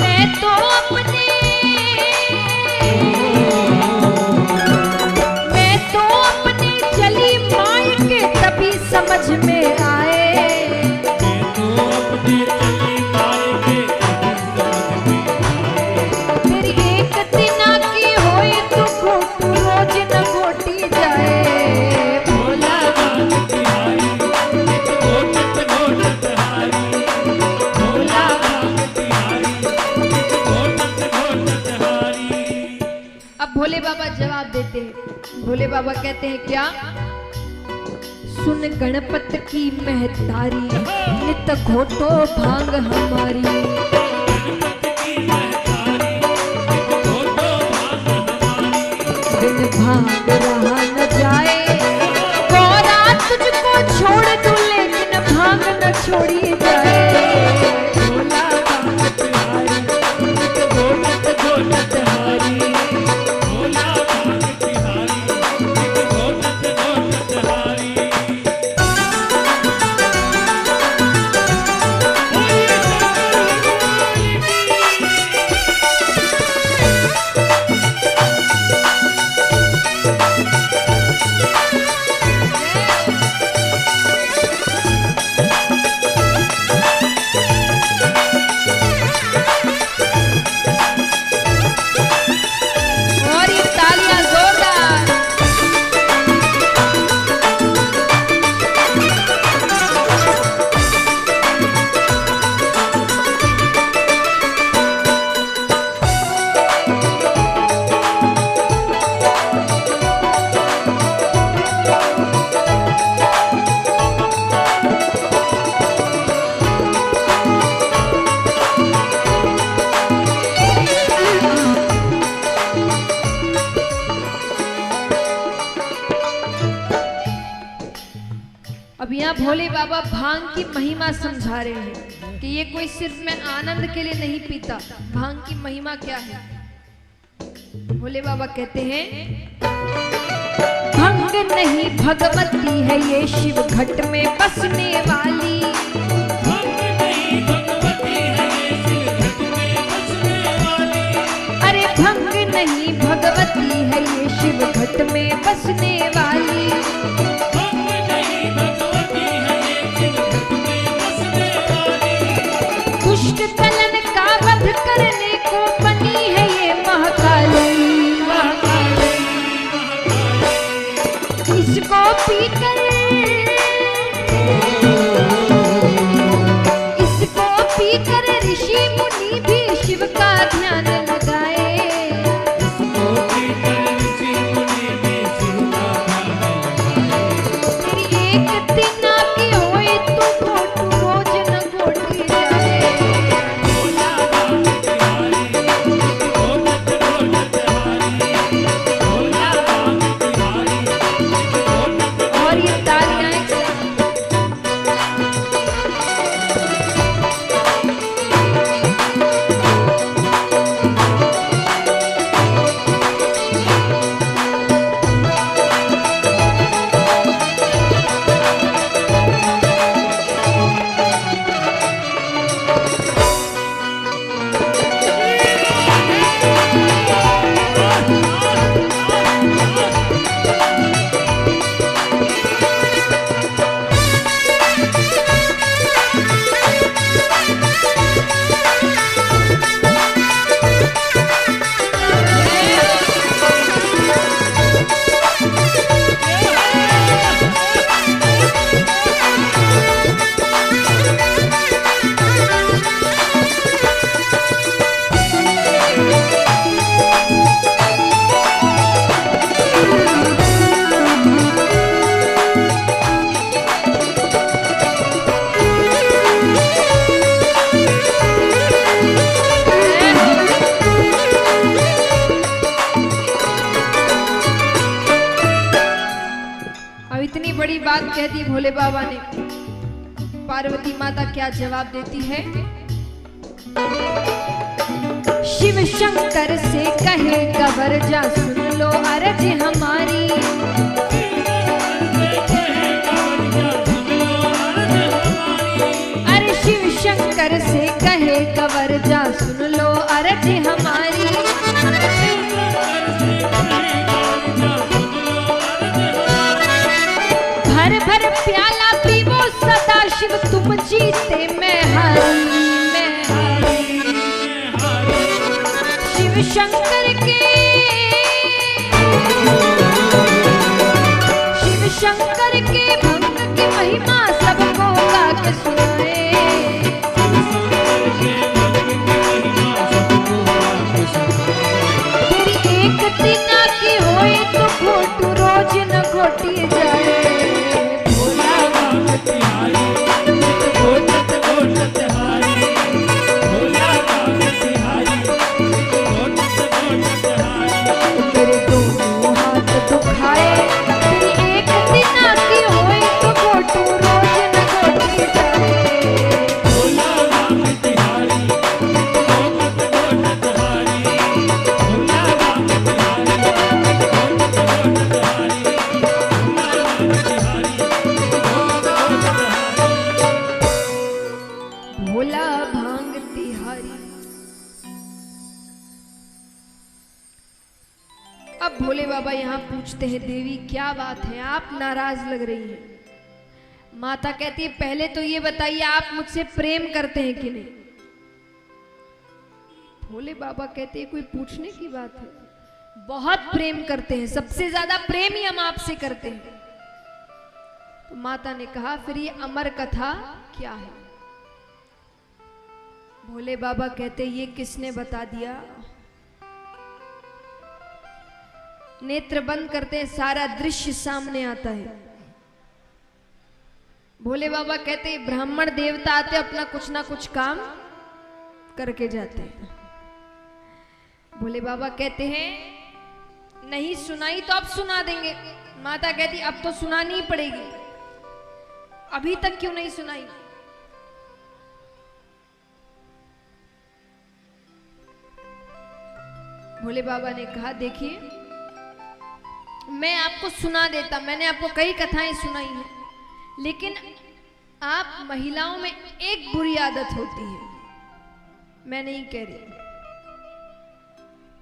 मैं तो अपने चली मायके तभी समझ में आए। तेरी एक दिना की होए तो घोटू रोज न घोटी जाए। भोला अब भोले बाबा जवाब देते हैं। भोले बाबा कहते हैं क्या? सुन गणपत की महतारी, नित घोटो भांग हमारी। बिन भांग रहा न जाए, गौरा तुझको छोड़ दूं लेकिन भांग न छोड़ी जाए। भोला भांग तिहारी, नित घोटत घोटत हारी। भोला भांग तिहारी, नित घोटत घोटत हारी। और ये तालियां जोरदार। अब यहाँ भोले बाबा भांग की महिमा समझा रहे हैं कि ये कोई सिर्फ मैं आनंद के लिए नहीं पीता। भांग की महिमा क्या है? भोले बाबा कहते हैं, भंग नहीं भगवती है ये शिव घट में बसने वाली। भंग नहीं भगवती है ये शिव घट में बसने वाली। अरे भंग नहीं भगवती है ये शिव घट में बसने वाली। भंग नहीं भगवती है ये शिव घट में बसने वाली। दुष्ट कलन का वध करने को बनी है ये महाकाली। महाकाली, महाकाली। इसको पीकर, इसको पीकर ऋषि मुनि भी शिव का ध्यान लगाए। इसको पीकर ऋषि मुनि भी शिव का ध्यान लगाए। तेरी एक तिना की होए तो घोट रोज न घोटी जाए। भोला भांग तिहारी, नित घोटत घोटत हारी। भोला भांग तिहारी, नित घोटत। और ये तालियां एक साथ। अब इतनी बड़ी बात कह दी भोले बाबा ने। पार्वती माता क्या जवाब देती है? शिव शंकर से कहे कबर जा सुन लो अर्ज हमारी। अरे शिव शंकर से कहे कबर जा सुन लो अर्ज हमारी। भर भर प्याला पीवो सदा शिव तुम जीते मैं हारी, मैं हारी। शिव शंकर के, शिव शंकर के भक्त की महिमा सबको गा के सुनाए। तेरी एक दिना की होए तो घोट रोज न घोटी जाए। भोला अब भोले बाबा यहाँ पूछते हैं, देवी क्या बात है, आप नाराज लग रही हैं। माता कहती है, पहले तो ये बताइए आप मुझसे प्रेम करते हैं कि नहीं। भोले बाबा कहते हैं, कोई पूछने की बात है, बहुत प्रेम करते हैं, सबसे ज्यादा प्रेम ही हम आपसे करते हैं। तो माता ने कहा, फिर ये अमर कथा क्या है। भोले बाबा कहते, ये किसने बता दिया। नेत्र बंद करते हैं, सारा दृश्य सामने आता है। भोले बाबा कहते हैं, ब्राह्मण देवता आते अपना कुछ ना कुछ काम करके जाते हैं। भोले बाबा कहते हैं, नहीं सुनाई तो अब सुना देंगे। माता कहती, अब तो सुनानी ही पड़ेगी, अभी तक क्यों नहीं सुनाई। भोले बाबा ने कहा, देखिए मैं आपको सुना देता, मैंने आपको कई कथाएं सुनाई हैं, लेकिन आप महिलाओं में एक बुरी आदत होती है, मैं नहीं कह रही,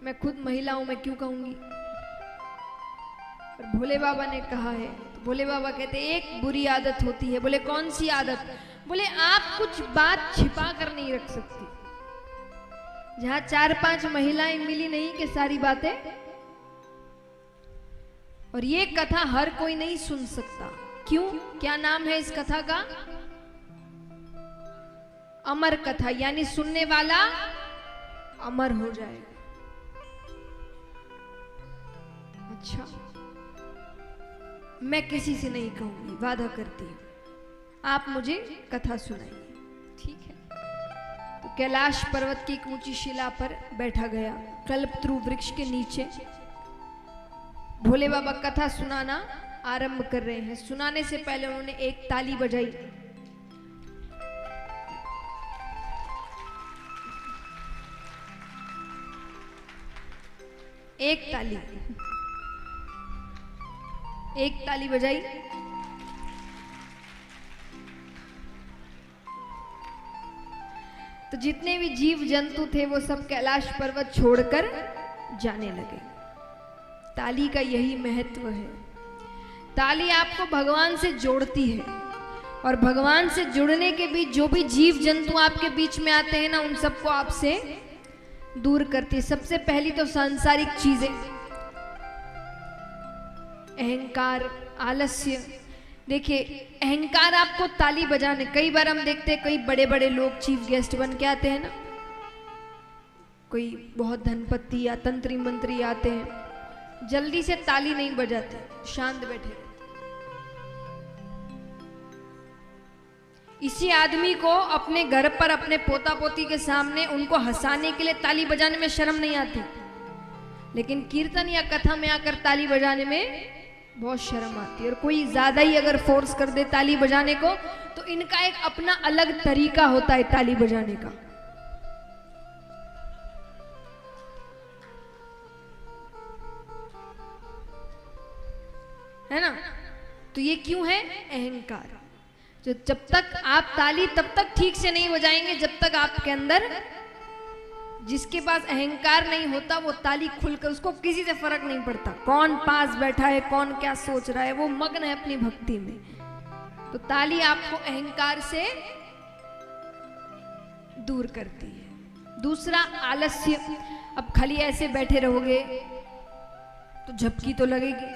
मैं खुद महिलाओं में क्यों कहूंगी, और भोले बाबा ने कहा है। तो भोले बाबा कहते, एक बुरी आदत होती है। बोले कौन सी आदत। बोले आप कुछ बात छिपा कर नहीं रख सकती। जहां 4-5 महिलाएं मिली नहीं कि सारी बातें, और ये कथा हर कोई नहीं सुन सकता। क्यों, क्या नाम है इस कथा का। अमर कथा, यानी सुनने वाला अमर हो जाएगा। अच्छा, मैं किसी से नहीं कहूंगी, वादा करती हूं, आप मुझे कथा सुनाइए, ठीक है। तो कैलाश पर्वत की एक ऊंची शिला पर बैठा गया, कल्पतरु वृक्ष के नीचे भोले बाबा कथा सुनाना आरंभ कर रहे हैं। सुनाने से पहले उन्होंने एक ताली बजाई। एक ताली बजाई। तो जितने भी जीव जंतु थे वो सब कैलाश पर्वत छोड़कर जाने लगे। ताली का यही महत्व है। ताली आपको भगवान से जोड़ती है, और भगवान से जुड़ने के बीच जो भी जीव जंतु आपके बीच में आते हैं ना, उन सबको आपसे दूर करती है। सबसे पहली तो सांसारिक चीजें, अहंकार, आलस्य। देखिए, अहंकार आपको ताली बजाने, कई बार हम देखते हैं कई बड़े बड़े लोग चीफ गेस्ट बन के आते हैं ना, कोई बहुत धनपति या तंत्री मंत्री आते हैं, जल्दी से ताली नहीं बजाते, शांत बैठे रहते। इसी आदमी को अपने घर पर अपने पोता पोती के सामने उनको हंसाने के लिए ताली बजाने में शर्म नहीं आती, लेकिन कीर्तन या कथा में आकर ताली बजाने में बहुत शर्म आती है। और कोई ज्यादा ही अगर फोर्स कर दे ताली बजाने को, तो इनका एक अपना अलग तरीका होता है ताली बजाने का। है ना। तो ये क्यों है? अहंकार। जब तक आप ताली तब तक ठीक से नहीं बजाएंगे जब तक आपके अंदर, जिसके पास अहंकार नहीं होता वो ताली खुलकर, उसको किसी से फर्क नहीं पड़ता कौन पास बैठा है, कौन क्या सोच रहा है, वो मग्न है अपनी भक्ति में। तो ताली आपको अहंकार से दूर करती है। दूसरा, आलस्य। अब खाली ऐसे बैठे रहोगे तो झपकी तो लगेगी।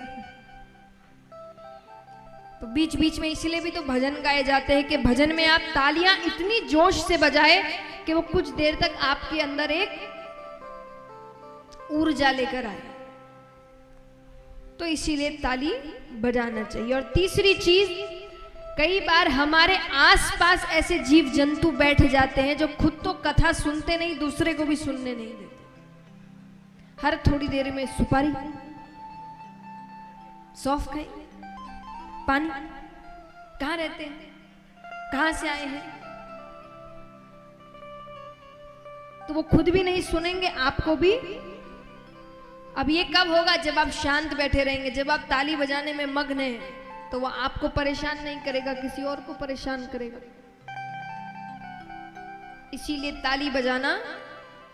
तो बीच बीच में इसलिए भी तो भजन गाए जाते हैं कि भजन में आप तालियां इतनी जोश से बजाए कि वो कुछ देर तक आपके अंदर एक ऊर्जा लेकर आए। तो इसीलिए ताली बजाना चाहिए। और तीसरी चीज, कई बार हमारे आसपास ऐसे जीव जंतु बैठ जाते हैं जो खुद तो कथा सुनते नहीं, दूसरे को भी सुनने नहीं देते। हर थोड़ी देर में सुपारी, सौंफ खाई, पानी, कहां रहते हैं, कहां से आए हैं, तो वो खुद भी नहीं सुनेंगे, आपको भी। अब ये कब होगा? जब आप शांत बैठे रहेंगे, जब आप ताली बजाने में मग्न हैं, तो वो आपको परेशान नहीं करेगा, किसी और को परेशान करेगा। इसीलिए ताली बजाना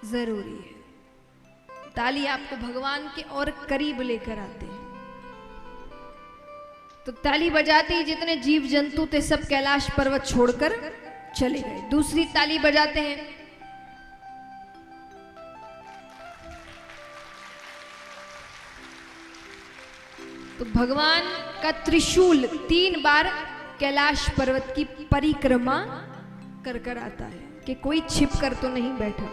जरूरी है। ताली आपको भगवान के और करीब लेकर आते हैं। तो ताली बजाते ही जितने जीव जंतु थे सब कैलाश पर्वत छोड़कर चले गए। दूसरी ताली बजाते हैं, तो भगवान का त्रिशूल 3 बार कैलाश पर्वत की परिक्रमा कर कर आता है कि कोई छिप कर तो नहीं बैठा।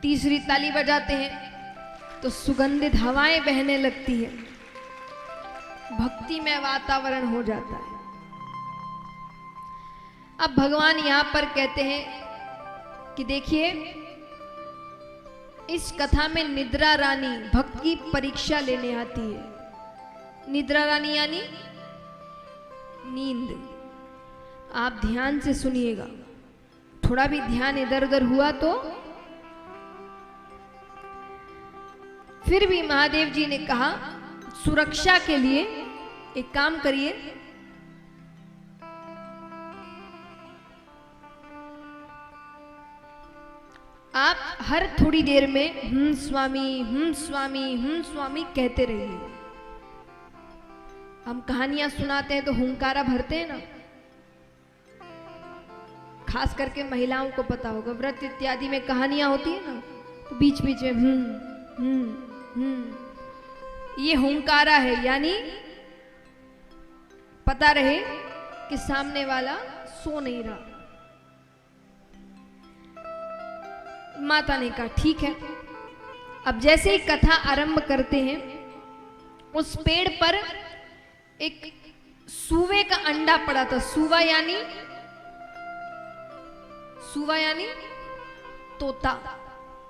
तीसरी ताली बजाते हैं तो सुगंधित हवाएं बहने लगती है, भक्तिमय वातावरण हो जाता है। अब भगवान यहां पर कहते हैं कि देखिए, इस कथा में निद्रा रानी भक्त की परीक्षा लेने आती है। निद्रा रानी यानी नींद। आप ध्यान से सुनिएगा, थोड़ा भी ध्यान इधर उधर हुआ तो फिर भी महादेव जी ने कहा, सुरक्षा के लिए एक काम करिए, आप हर थोड़ी देर में स्वामी स्वामी कहते रहिए। हम कहानियां सुनाते हैं तो हुंकारा भरते हैं ना, खास करके महिलाओं को पता होगा, व्रत इत्यादि में कहानियां होती है ना, तो बीच बीच में ये हुंकारा है, यानी पता रहे कि सामने वाला सो नहीं रहा। माता ने कहा ठीक है। अब जैसे ही कथा आरंभ करते हैं, उस पेड़ पर एक सूवे का अंडा पड़ा था। सूवा यानी तोता,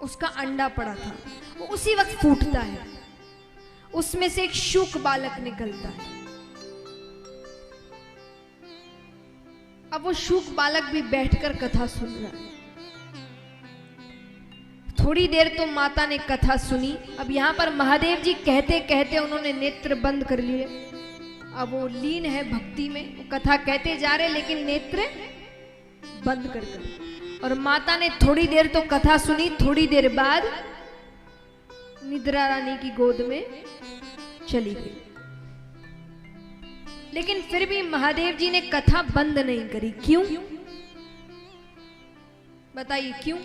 उसका अंडा पड़ा था। वो उसी वक्त फूटता है, उसमें से एक शूक बालक निकलता है। अब वो शूक बालक भी बैठकर कथा सुन रहा है। थोड़ी देर तो माता ने कथा सुनी। अब यहां पर महादेव जी कहते कहते उन्होंने नेत्र बंद कर लिए। अब वो लीन है भक्ति में, वो कथा कहते जा रहे लेकिन नेत्र बंद कर कर। और माता ने थोड़ी देर तो कथा सुनी, थोड़ी देर बाद निद्रा रानी की गोद में चली गई। लेकिन फिर भी महादेव जी ने कथा बंद नहीं करी। क्यों बताइए, क्यों?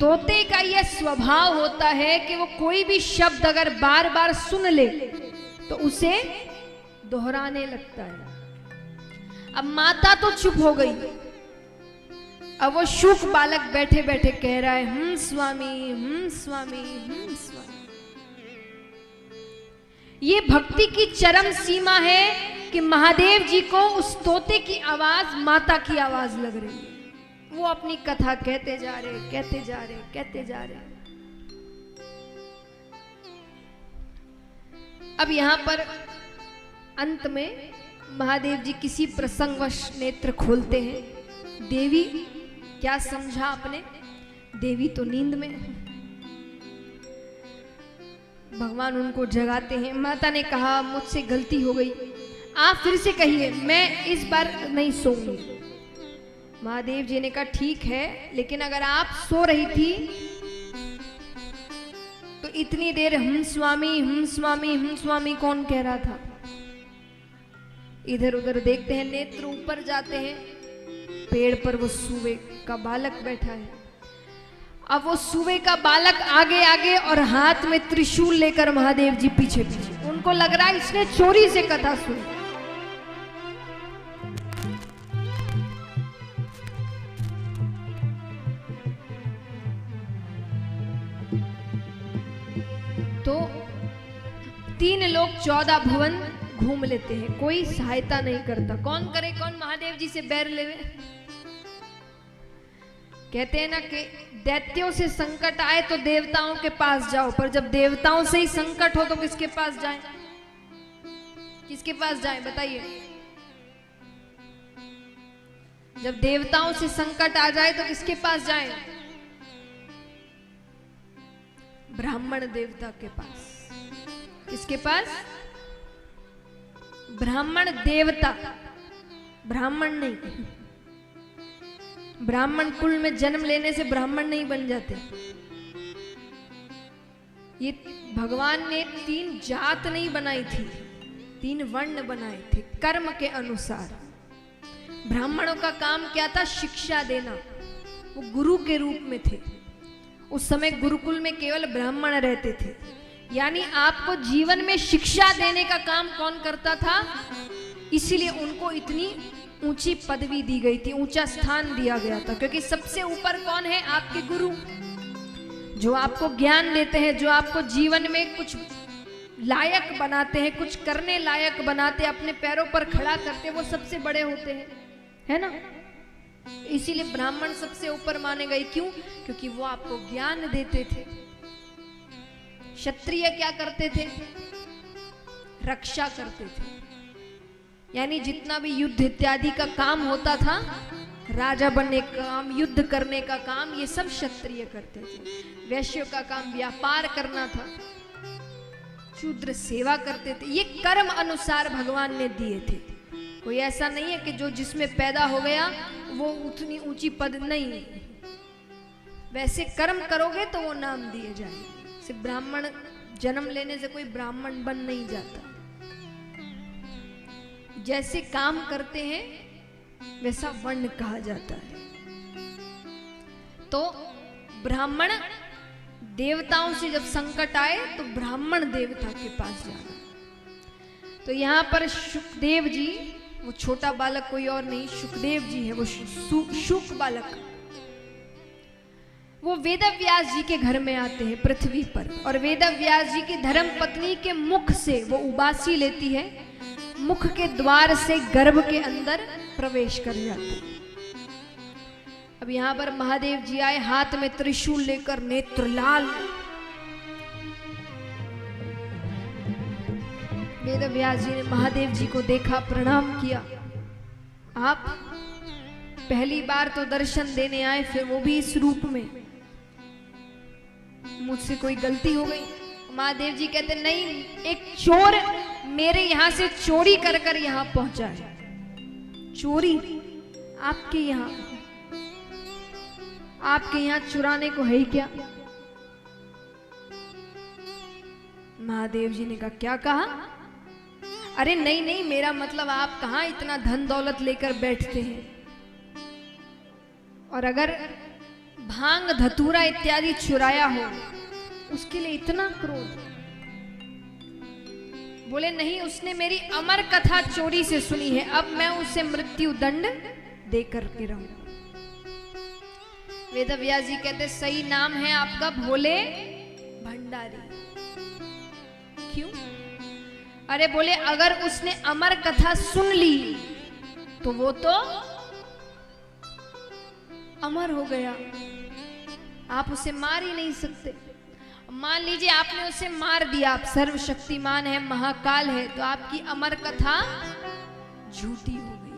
तोते का यह स्वभाव होता है कि वो कोई भी शब्द अगर बार बार सुन ले तो उसे दोहराने लगता है। अब माता तो चुप हो गई, अब वो शूक बालक बैठे बैठे कह रहा है स्वामी स्वामी स्वामी। ये भक्ति की चरम सीमा है कि महादेव जी को उस तोते की आवाज माता की आवाज लग रही है। वो अपनी कथा कहते जा रहे, कहते जा रहे, कहते जा रहे। अब यहां पर अंत में महादेव जी किसी प्रसंगवश नेत्र खोलते हैं। देवी क्या समझा आपने? देवी तो नींद में। भगवान उनको जगाते हैं। माता ने कहा मुझसे गलती हो गई, आप फिर से कहिए, मैं इस बार नहीं सोऊंगी। महादेव जी ने कहा ठीक है, लेकिन अगर आप सो रही थी तो इतनी देर हम स्वामी कौन कह रहा था? इधर उधर देखते हैं, नेत्र ऊपर जाते हैं, पेड़ पर वो सूवे का बालक बैठा है। अब वो सूवे का बालक आगे आगे और हाथ में त्रिशूल लेकर महादेव जी पीछे पीछे। उनको लग रहा है इसने चोरी से कथा सुनी। तो 3 लोग 14 भुवन घूम लेते हैं, कोई सहायता नहीं करता। कौन करे, कौन महादेव जी से बैर लेवे? कहते हैं ना कि दैत्यों से संकट आए तो देवताओं के पास जाओ, पर जब देवताओं से ही संकट हो तो किसके पास जाए? किसके पास जाए बताइए? जब देवताओं से संकट आ जाए तो किसके पास जाए? ब्राह्मण देवता के पास। किसके पास? ब्राह्मण देवता, ब्राह्मण नहीं। ब्राह्मण कुल में जन्म लेने से ब्राह्मण नहीं बन जाते। ये भगवान ने 3 जात नहीं बनाई थी, 3 वर्ण बनाए थे कर्म के अनुसार। ब्राह्मणों का काम क्या था? शिक्षा देना। वो गुरु के रूप में थे। उस समय गुरुकुल में केवल ब्राह्मण रहते थे। यानी आपको जीवन में शिक्षा देने का काम कौन करता था? इसीलिए उनको इतनी ऊंची पदवी दी गई थी, ऊंचा स्थान दिया गया था। क्योंकि सबसे ऊपर कौन है? आपके गुरु, जो आपको ज्ञान देते हैं, जो आपको जीवन में कुछ लायक बनाते हैं, कुछ करने लायक बनाते, अपने पैरों पर खड़ा करते, वो सबसे बड़े होते हैं, है ना। इसीलिए ब्राह्मण सबसे ऊपर माने गए। क्यों? क्योंकि वो आपको ज्ञान देते थे। क्षत्रिय क्या करते थे? रक्षा करते थे। यानी जितना भी युद्ध इत्यादि का काम होता था, राजा बनने का काम, युद्ध करने का काम, ये सब क्षत्रिय करते थे। वैश्य का काम व्यापार करना था, शूद्र सेवा करते थे। ये कर्म अनुसार भगवान ने दिए थे। कोई ऐसा नहीं है कि जो जिसमें पैदा हो गया वो उतनी ऊंची पद नहीं। वैसे कर्म करोगे तो वो नाम दिए जाएंगे। सिर्फ ब्राह्मण जन्म लेने से कोई ब्राह्मण बन नहीं जाता। जैसे काम करते हैं वैसा वर्ण कहा जाता है। तो ब्राह्मण देवताओं से जब संकट आए तो ब्राह्मण देवता के पास जाना। तो यहाँ पर शुकदेव जी, वो छोटा बालक कोई और नहीं, शुकदेव जी है, वो शुक बालक, वो वेदव्यास जी के घर में आते हैं पृथ्वी पर। और वेदव्यास जी की धर्म पत्नी के मुख से वो उबासी लेती है, मुख के द्वार से गर्भ के अंदर प्रवेश कर जाती है। अब यहां पर महादेव जी आए, हाथ में त्रिशूल लेकर, नेत्र लाल। वेदव्यास जी ने महादेव जी को देखा, प्रणाम किया। आप पहली बार तो दर्शन देने आए, फिर वो भी इस रूप में, मुझसे कोई गलती हो गई? महादेव जी कहते नहीं, एक चोर मेरे यहां से चोरी कर कर यहां पहुंचा है। चोरी आपके यहां चुराने को है ही क्या? महादेव जी ने कहा, क्या कहा? अरे नहीं नहीं, मेरा मतलब आप कहां इतना धन दौलत लेकर बैठते हैं, और अगर भांग धतूरा इत्यादि चुराया हो उसके लिए इतना क्रोध? बोले नहीं, उसने मेरी अमर कथा चोरी से सुनी है, अब मैं उसे मृत्यु दंड देकर के रहूंगा। वेदव्यास जी कहते सही नाम है आपका भोले भंडारी। क्यों? अरे बोले अगर उसने अमर कथा सुन ली तो वो तो अमर हो गया, आप उसे मार ही नहीं सकते। मान लीजिए आपने उसे मार दिया, आप सर्वशक्तिमान है, महाकाल है, तो आपकी अमर कथा झूठी हो गई।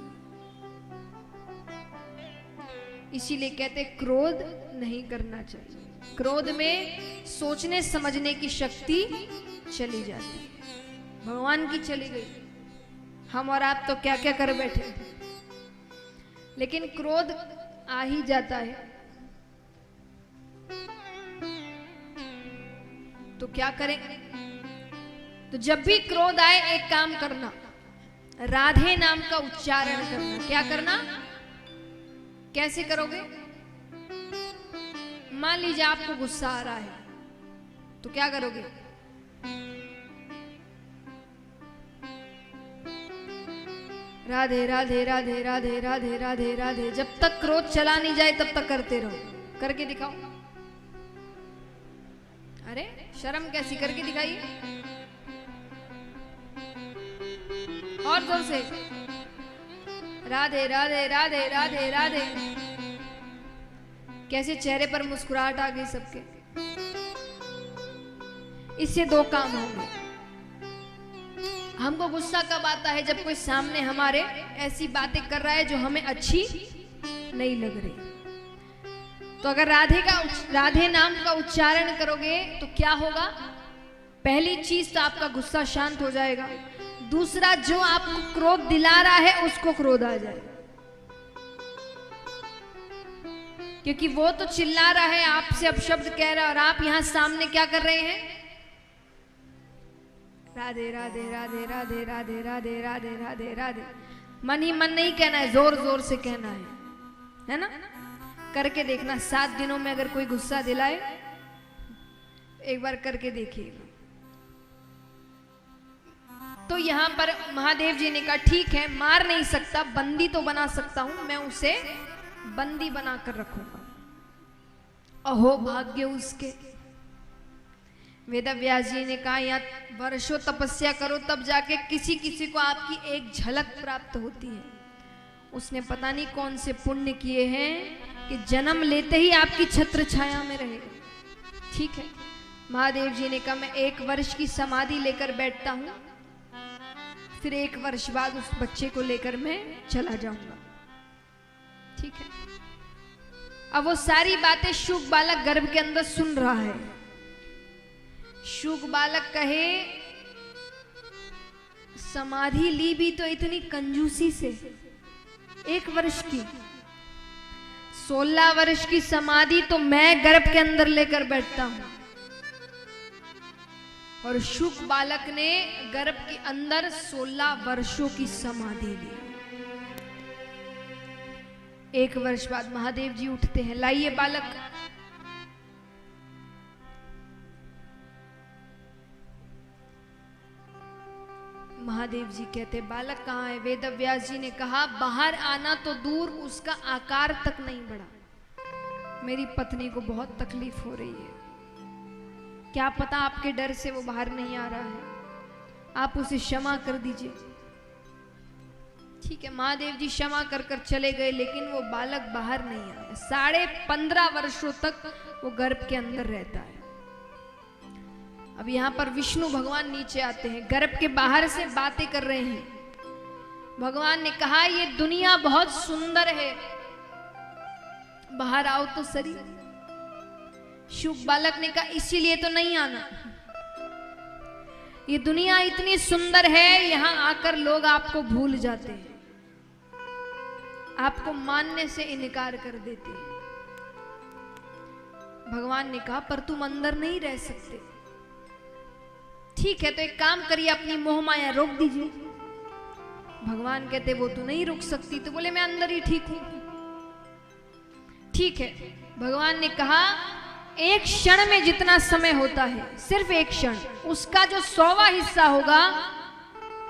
इसीलिए कहते क्रोध नहीं करना चाहिए। क्रोध में सोचने समझने की शक्ति चली जाती है, भगवान की चली गई। हम और आप तो क्या क्या कर बैठे, लेकिन क्रोध आ ही जाता है। तो क्या करें? तो जब भी क्रोध आए एक काम करना, राधे नाम का उच्चारण करना। क्या करना? कैसे करोगे? मान लीजिए आपको गुस्सा आ रहा है, तो क्या करोगे? राधे राधे राधे राधे राधे राधे राधे, जब तक क्रोध चला नहीं जाए तब तक करते रहो। करके दिखाओ। अरे शर्म कैसी, करके दिखाइए और जोर से। राधे राधे राधे राधे राधे। कैसे चेहरे पर मुस्कुराहट आ गई सबके। इससे दो काम होंगे। हमको गुस्सा कब आता है? जब कोई सामने हमारे ऐसी बातें कर रहा है जो हमें अच्छी नहीं लग रही। तो अगर राधे नाम का उच्चारण करोगे तो क्या होगा? पहली चीज तो आपका गुस्सा शांत हो जाएगा, दूसरा जो आपको क्रोध दिला रहा है उसको क्रोध आ जाएगा। क्योंकि वो तो चिल्ला रहा है, आपसे अपशब्द कह रहा है, और आप यहां सामने क्या कर रहे हैं? राधे राधे राधे राधे राधे राधे राधे राधे राधे। मन ही मन नहीं कहना है, जोर जोर से कहना है ना? करके देखना, 7 दिनों में अगर कोई गुस्सा दिलाए, एक बार करके देखिएगा। तो यहां पर महादेव जी ने कहा ठीक है, मार नहीं सकता, बंदी तो बना सकता हूं, मैं उसे बंदी बना कर रखूंगा। अहो भाग्य उसके। वेदव्यास जी ने कहा या वर्षों तपस्या करो तब जाके किसी किसी को आपकी एक झलक प्राप्त होती है। उसने पता नहीं कौन से पुण्य किए हैं कि जन्म लेते ही आपकी छत्र छाया में रहे। ठीक है, महादेव जी ने कहा मैं 1 वर्ष की समाधि लेकर बैठता हूं, फिर 1 वर्ष बाद उस बच्चे को लेकर मैं चला जाऊंगा। ठीक है, अब वो सारी बातें शुक बालक गर्भ के अंदर सुन रहा है। शुक बालक कहे समाधि ली भी तो इतनी कंजूसी से, 1 वर्ष की, 16 वर्ष की समाधि तो मैं गर्भ के अंदर लेकर बैठता हूं, और शुक बालक ने गर्भ के अंदर 16 वर्षों की समाधि ली। 1 वर्ष बाद महादेव जी उठते हैं, लाइए बालक। महादेव जी कहते बालक कहाँ है? वेदव्यास जी ने कहा बाहर आना तो दूर, उसका आकार तक नहीं बढ़ा। मेरी पत्नी को बहुत तकलीफ हो रही है, क्या पता आपके डर से वो बाहर नहीं आ रहा है, आप उसे क्षमा कर दीजिए। ठीक है, महादेव जी क्षमा कर कर चले गए, लेकिन वो बालक बाहर नहीं आया। 15.5 वर्षों तक वो गर्भ के अंदर रहता है। अब यहां पर विष्णु भगवान नीचे आते हैं, गर्भ के बाहर से बातें कर रहे हैं। भगवान ने कहा ये दुनिया बहुत सुंदर है, बाहर आओ तो सही। शुक बालक ने कहा इसीलिए तो नहीं आना, ये दुनिया इतनी सुंदर है, यहां आकर लोग आपको भूल जाते हैं, आपको मानने से इनकार कर देते हैं। भगवान ने कहा पर तुम अंदर नहीं रह सकते। ठीक है, तो एक काम करिए, अपनी मोह माया रोक दीजिए। भगवान कहते वो तो नहीं रुक सकती, तो बोले मैं अंदर ही ठीक हूं। ठीक है, भगवान ने कहा 1 क्षण में जितना समय होता है, सिर्फ 1 क्षण, उसका जो 100वां हिस्सा होगा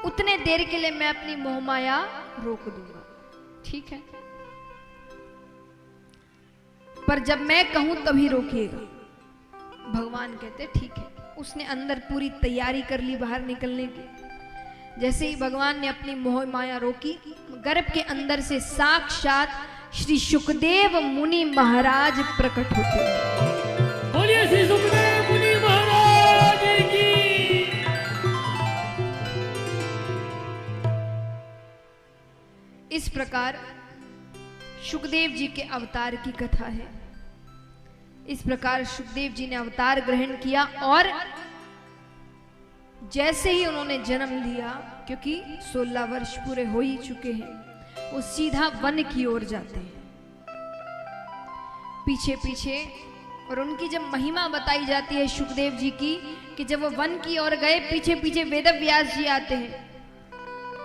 उतने देर के लिए मैं अपनी मोह माया रोक दूंगा। ठीक है, पर जब मैं कहूं तभी रोकिएगा। भगवान कहते ठीक है। उसने अंदर पूरी तैयारी कर ली बाहर निकलने की। जैसे ही भगवान ने अपनी मोह माया रोकी, गर्भ के अंदर से साक्षात श्री सुखदेव मुनि महाराज प्रकट होते हैं। बोलिए श्री सुखदेव मुनि महाराज की। इस प्रकार सुखदेव जी के अवतार की कथा है। इस प्रकार सुखदेव जी ने अवतार ग्रहण किया, और जैसे ही उन्होंने जन्म लिया, क्योंकि 16 वर्ष पूरे हो ही चुके हैं, वो सीधा वन की ओर जाते हैं पीछे पीछे। और उनकी जब महिमा बताई जाती है सुखदेव जी की, कि जब वो वन की ओर गए, पीछे पीछे वेदव्यास जी आते हैं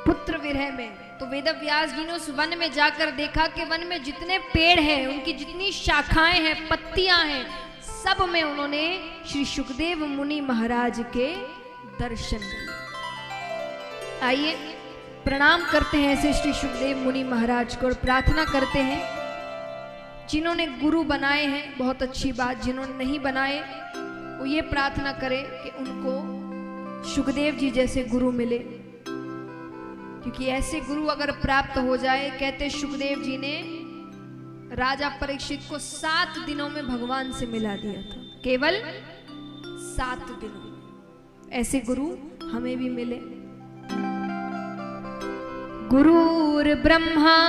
पुत्र विरह में। तो वेदव्यास जी ने उस वन में जाकर देखा कि वन में जितने पेड़ हैं, उनकी जितनी शाखाएं हैं, पत्तियां हैं, सब में उन्होंने श्री सुखदेव मुनि महाराज के दर्शन किए। आइए प्रणाम करते हैं ऐसे श्री सुखदेव मुनि महाराज को, और प्रार्थना करते हैं जिन्होंने गुरु बनाए हैं बहुत अच्छी बात, जिन्होंने नहीं बनाए वो ये प्रार्थना करें कि उनको सुखदेव जी जैसे गुरु मिले, क्योंकि ऐसे गुरु अगर प्राप्त हो जाए, कहते सुखदेव जी ने राजा परीक्षित को 7 दिनों में भगवान से मिला दिया था, केवल 7 दिनों में। ऐसे गुरु हमें भी मिले। गुरुर् ब्रह्मा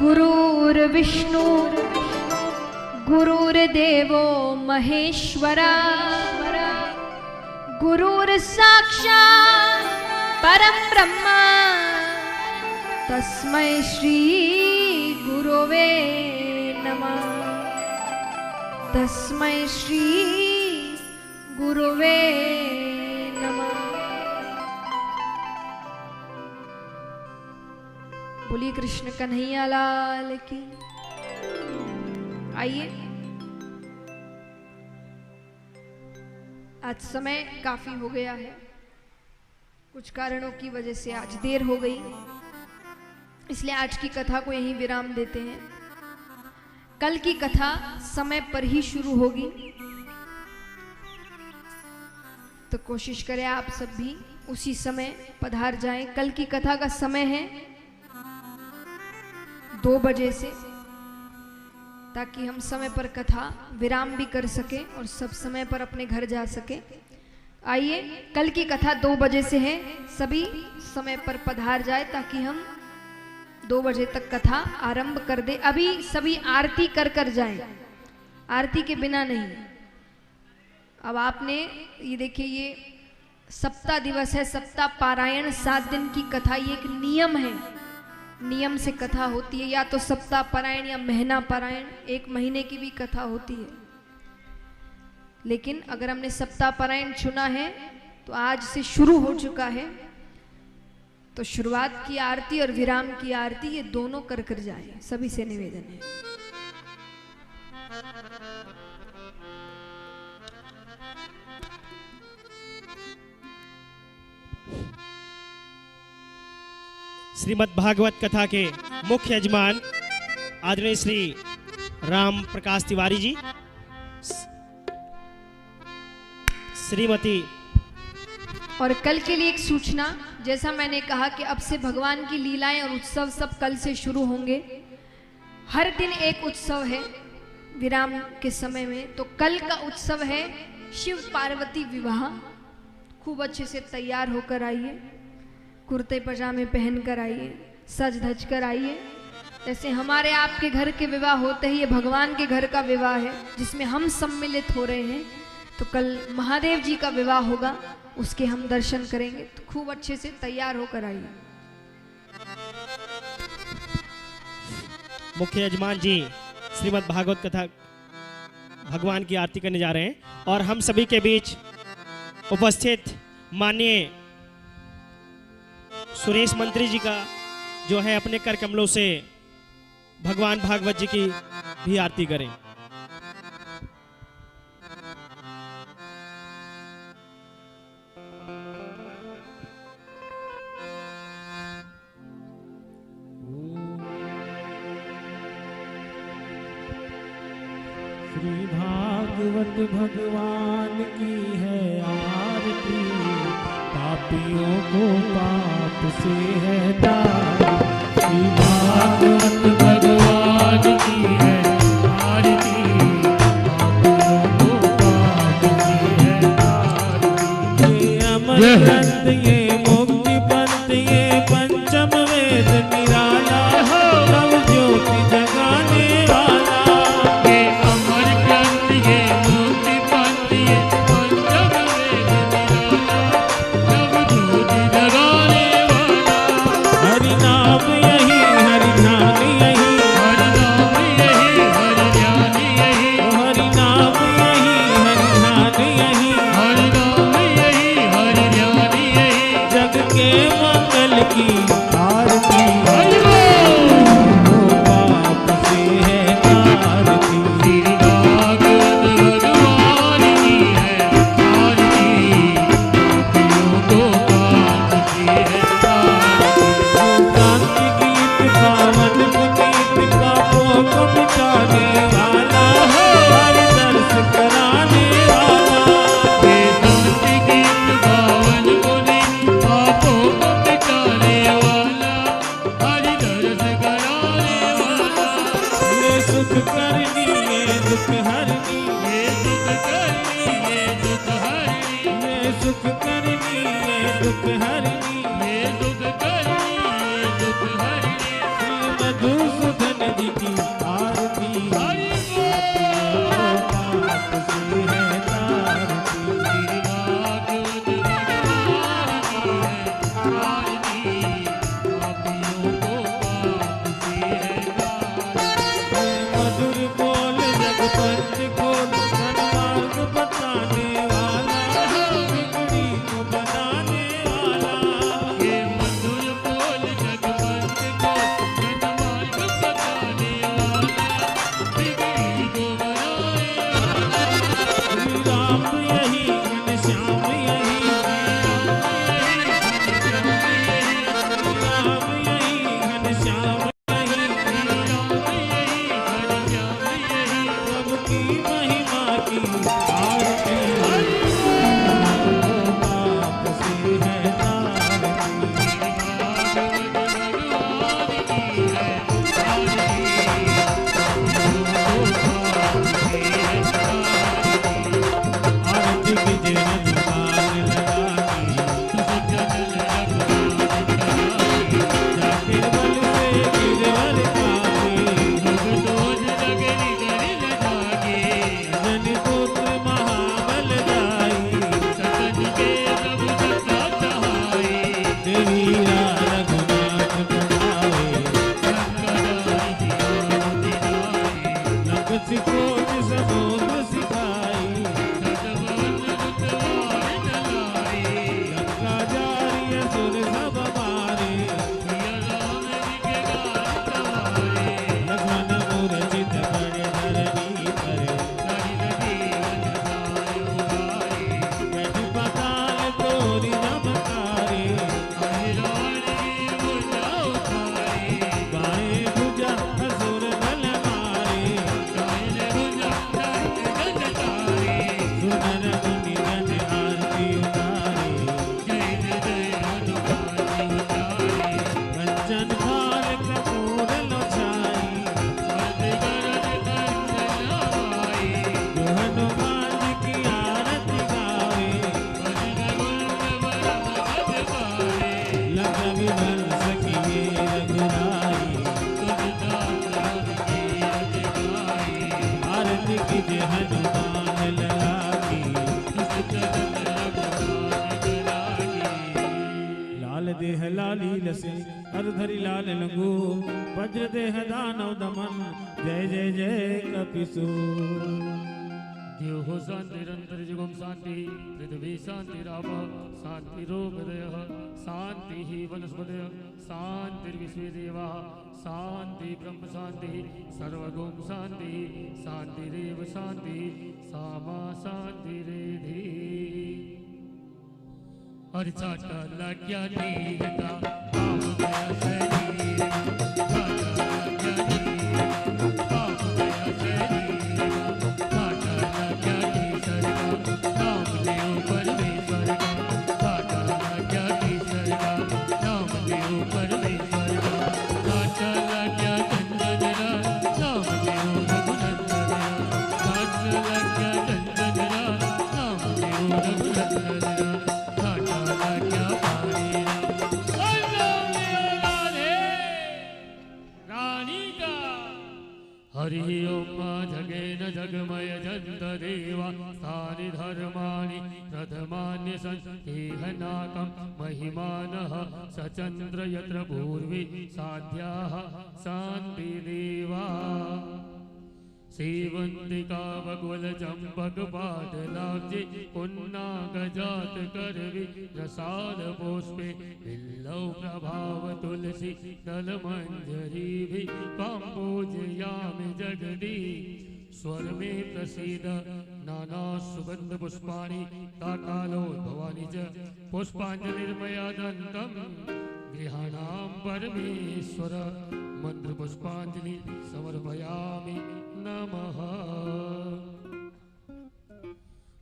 गुरुर्विष्णु गुरुर्देवो महेश्वरा गुरुर्साक्षात् परम ब्रह्मा तस्मै श्री गुरवे नमः। तस्मै श्री गुरुवे नमः। बोलिए कृष्ण कन्हैया लाल की। आइए, आज समय काफी हो गया है, कुछ कारणों की वजह से आज देर हो गई, इसलिए आज की कथा को यहीं विराम देते हैं। कल की कथा समय पर ही शुरू होगी, तो कोशिश करें आप सब भी उसी समय पधार जाएं। कल की कथा का समय है 2 बजे से, ताकि हम समय पर कथा विराम भी कर सके और सब समय पर अपने घर जा सके। आइए, कल की कथा 2 बजे से है, सभी समय पर पधार जाए ताकि हम 2 बजे तक कथा आरंभ कर दे। अभी सभी आरती कर कर जाएं, आरती के बिना नहीं। अब आपने ये देखिए, ये सप्ताह दिवस है, सप्ताह पारायण 7 दिन की कथा, ये एक नियम है, नियम से कथा होती है। या तो सप्ताह पारायण या महीना पारायण, 1 महीने की भी कथा होती है। लेकिन अगर हमने सप्ताह पारायण चुना है तो आज से शुरू हो चुका है, तो शुरुआत की आरती और विराम की आरती ये दोनों कर कर जाए, सभी से निवेदन है। श्रीमद् भागवत कथा के मुख्य यजमान आदरणीय श्री राम प्रकाश तिवारी जी, श्रीमती। और कल के लिए एक सूचना, जैसा मैंने कहा कि अब से भगवान की लीलाएं और उत्सव सब कल से शुरू होंगे। हर दिन एक उत्सव है विराम के समय में, तो कल का उत्सव है शिव पार्वती विवाह। खूब अच्छे से तैयार होकर आइए, कुर्ते पजामे पहन कर आइए, सज धज कर आइए। जैसे हमारे आपके घर के विवाह होते हैं, ये भगवान के घर का विवाह है जिसमें हम सम्मिलित हो रहे हैं। तो कल महादेव जी का विवाह होगा, उसके हम दर्शन करेंगे, तो खूब अच्छे से तैयार होकर आइए। मुख्य यजमान जी श्रीमद् भागवत कथा भगवान की आरती करने जा रहे हैं, और हम सभी के बीच उपस्थित माननीय सुरेश मंत्री जी का जो है अपने कर कमलों से भगवान भागवत जी की भी आरती करें। श्री भागवत भगवान की है आरती, पापियों को पाप से है तारी। श्री भागवत भगवान की है आरती, पापियों को पाप से है तारी। ये अमर ग्रंथ, ये मुक्ति पंथ, ये पंचम वेद निराला, नव ज्योति जगाने वाला। को समुद्र सिखाई गंगा जारी असुर सब मारे लक्ष्मण मूर्छित पड़े धरनी पर बैठी पाताल तोरी चमकारी बाएं भुजा असुर बल मारे सुनर मुनि जन आरती उतारे कंचन थाल कपूर लोछाई जो हनुमान जी की आरती गावे लखन विभल सखिए रघुराई आरती कीजे हनुमान लला की लाल देह लाली लसे अरधरि लाल लंगू वज्र देह दानव दमन जय जय जय कपिसु देव हो शांतिरंतर जुगम शांति पृथ्वी शांतिराप शांतिरोगदय शांति ही वनस्पतय शांतिर्विश्वे देवा शांति ब्रह्म शांति सर्वगुण शांति शांतिरेव शांति सामा शांतिरेधि अर्चाट लग्या नीता आम गया शरीर हरि ओम जगेन जगमय जंत देवा स्थानि धर्माणि प्रथमान्य संस्थेहनाकं महिमानः सचंद्र यत्र पूर्वी साध्याः शांति देवा सेवंतिका बकुल चंपक पाटलाब्जे पुन्नागजात करवि प्रसाद पुष्पे बिल्लौ प्रभाव तुलसी दल मंजरी भी त्वां पूजयामि जगदी स्वर में प्रसीद नाना सुगंध पुष्पाणि काकालोद्भवानि च पुष्पांजलिर्मया दन्तं गृहाणां परमेश्वर मंत्र पुष्पांजलि समर्पयामि नमः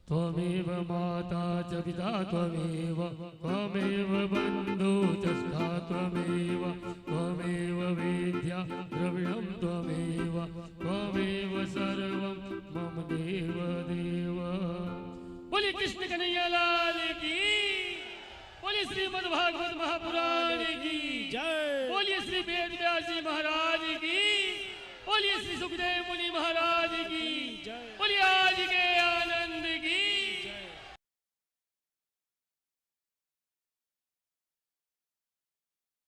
त्वमेव माता च पिता त्वमेव त्वमेव बन्धु च सखा त्वमेव त्वमेव वेद्या द्रविणं त्वमेव त्वमेव सर्वं मम देव देव। बोलिए कृष्ण कन्हैया लाल की, बोलिए श्रीमद् भागवत महापुराण की जय, बोलिए श्री वेद व्यास जी महाराज की, बोलिए श्री सुखदेव मुनि महाराज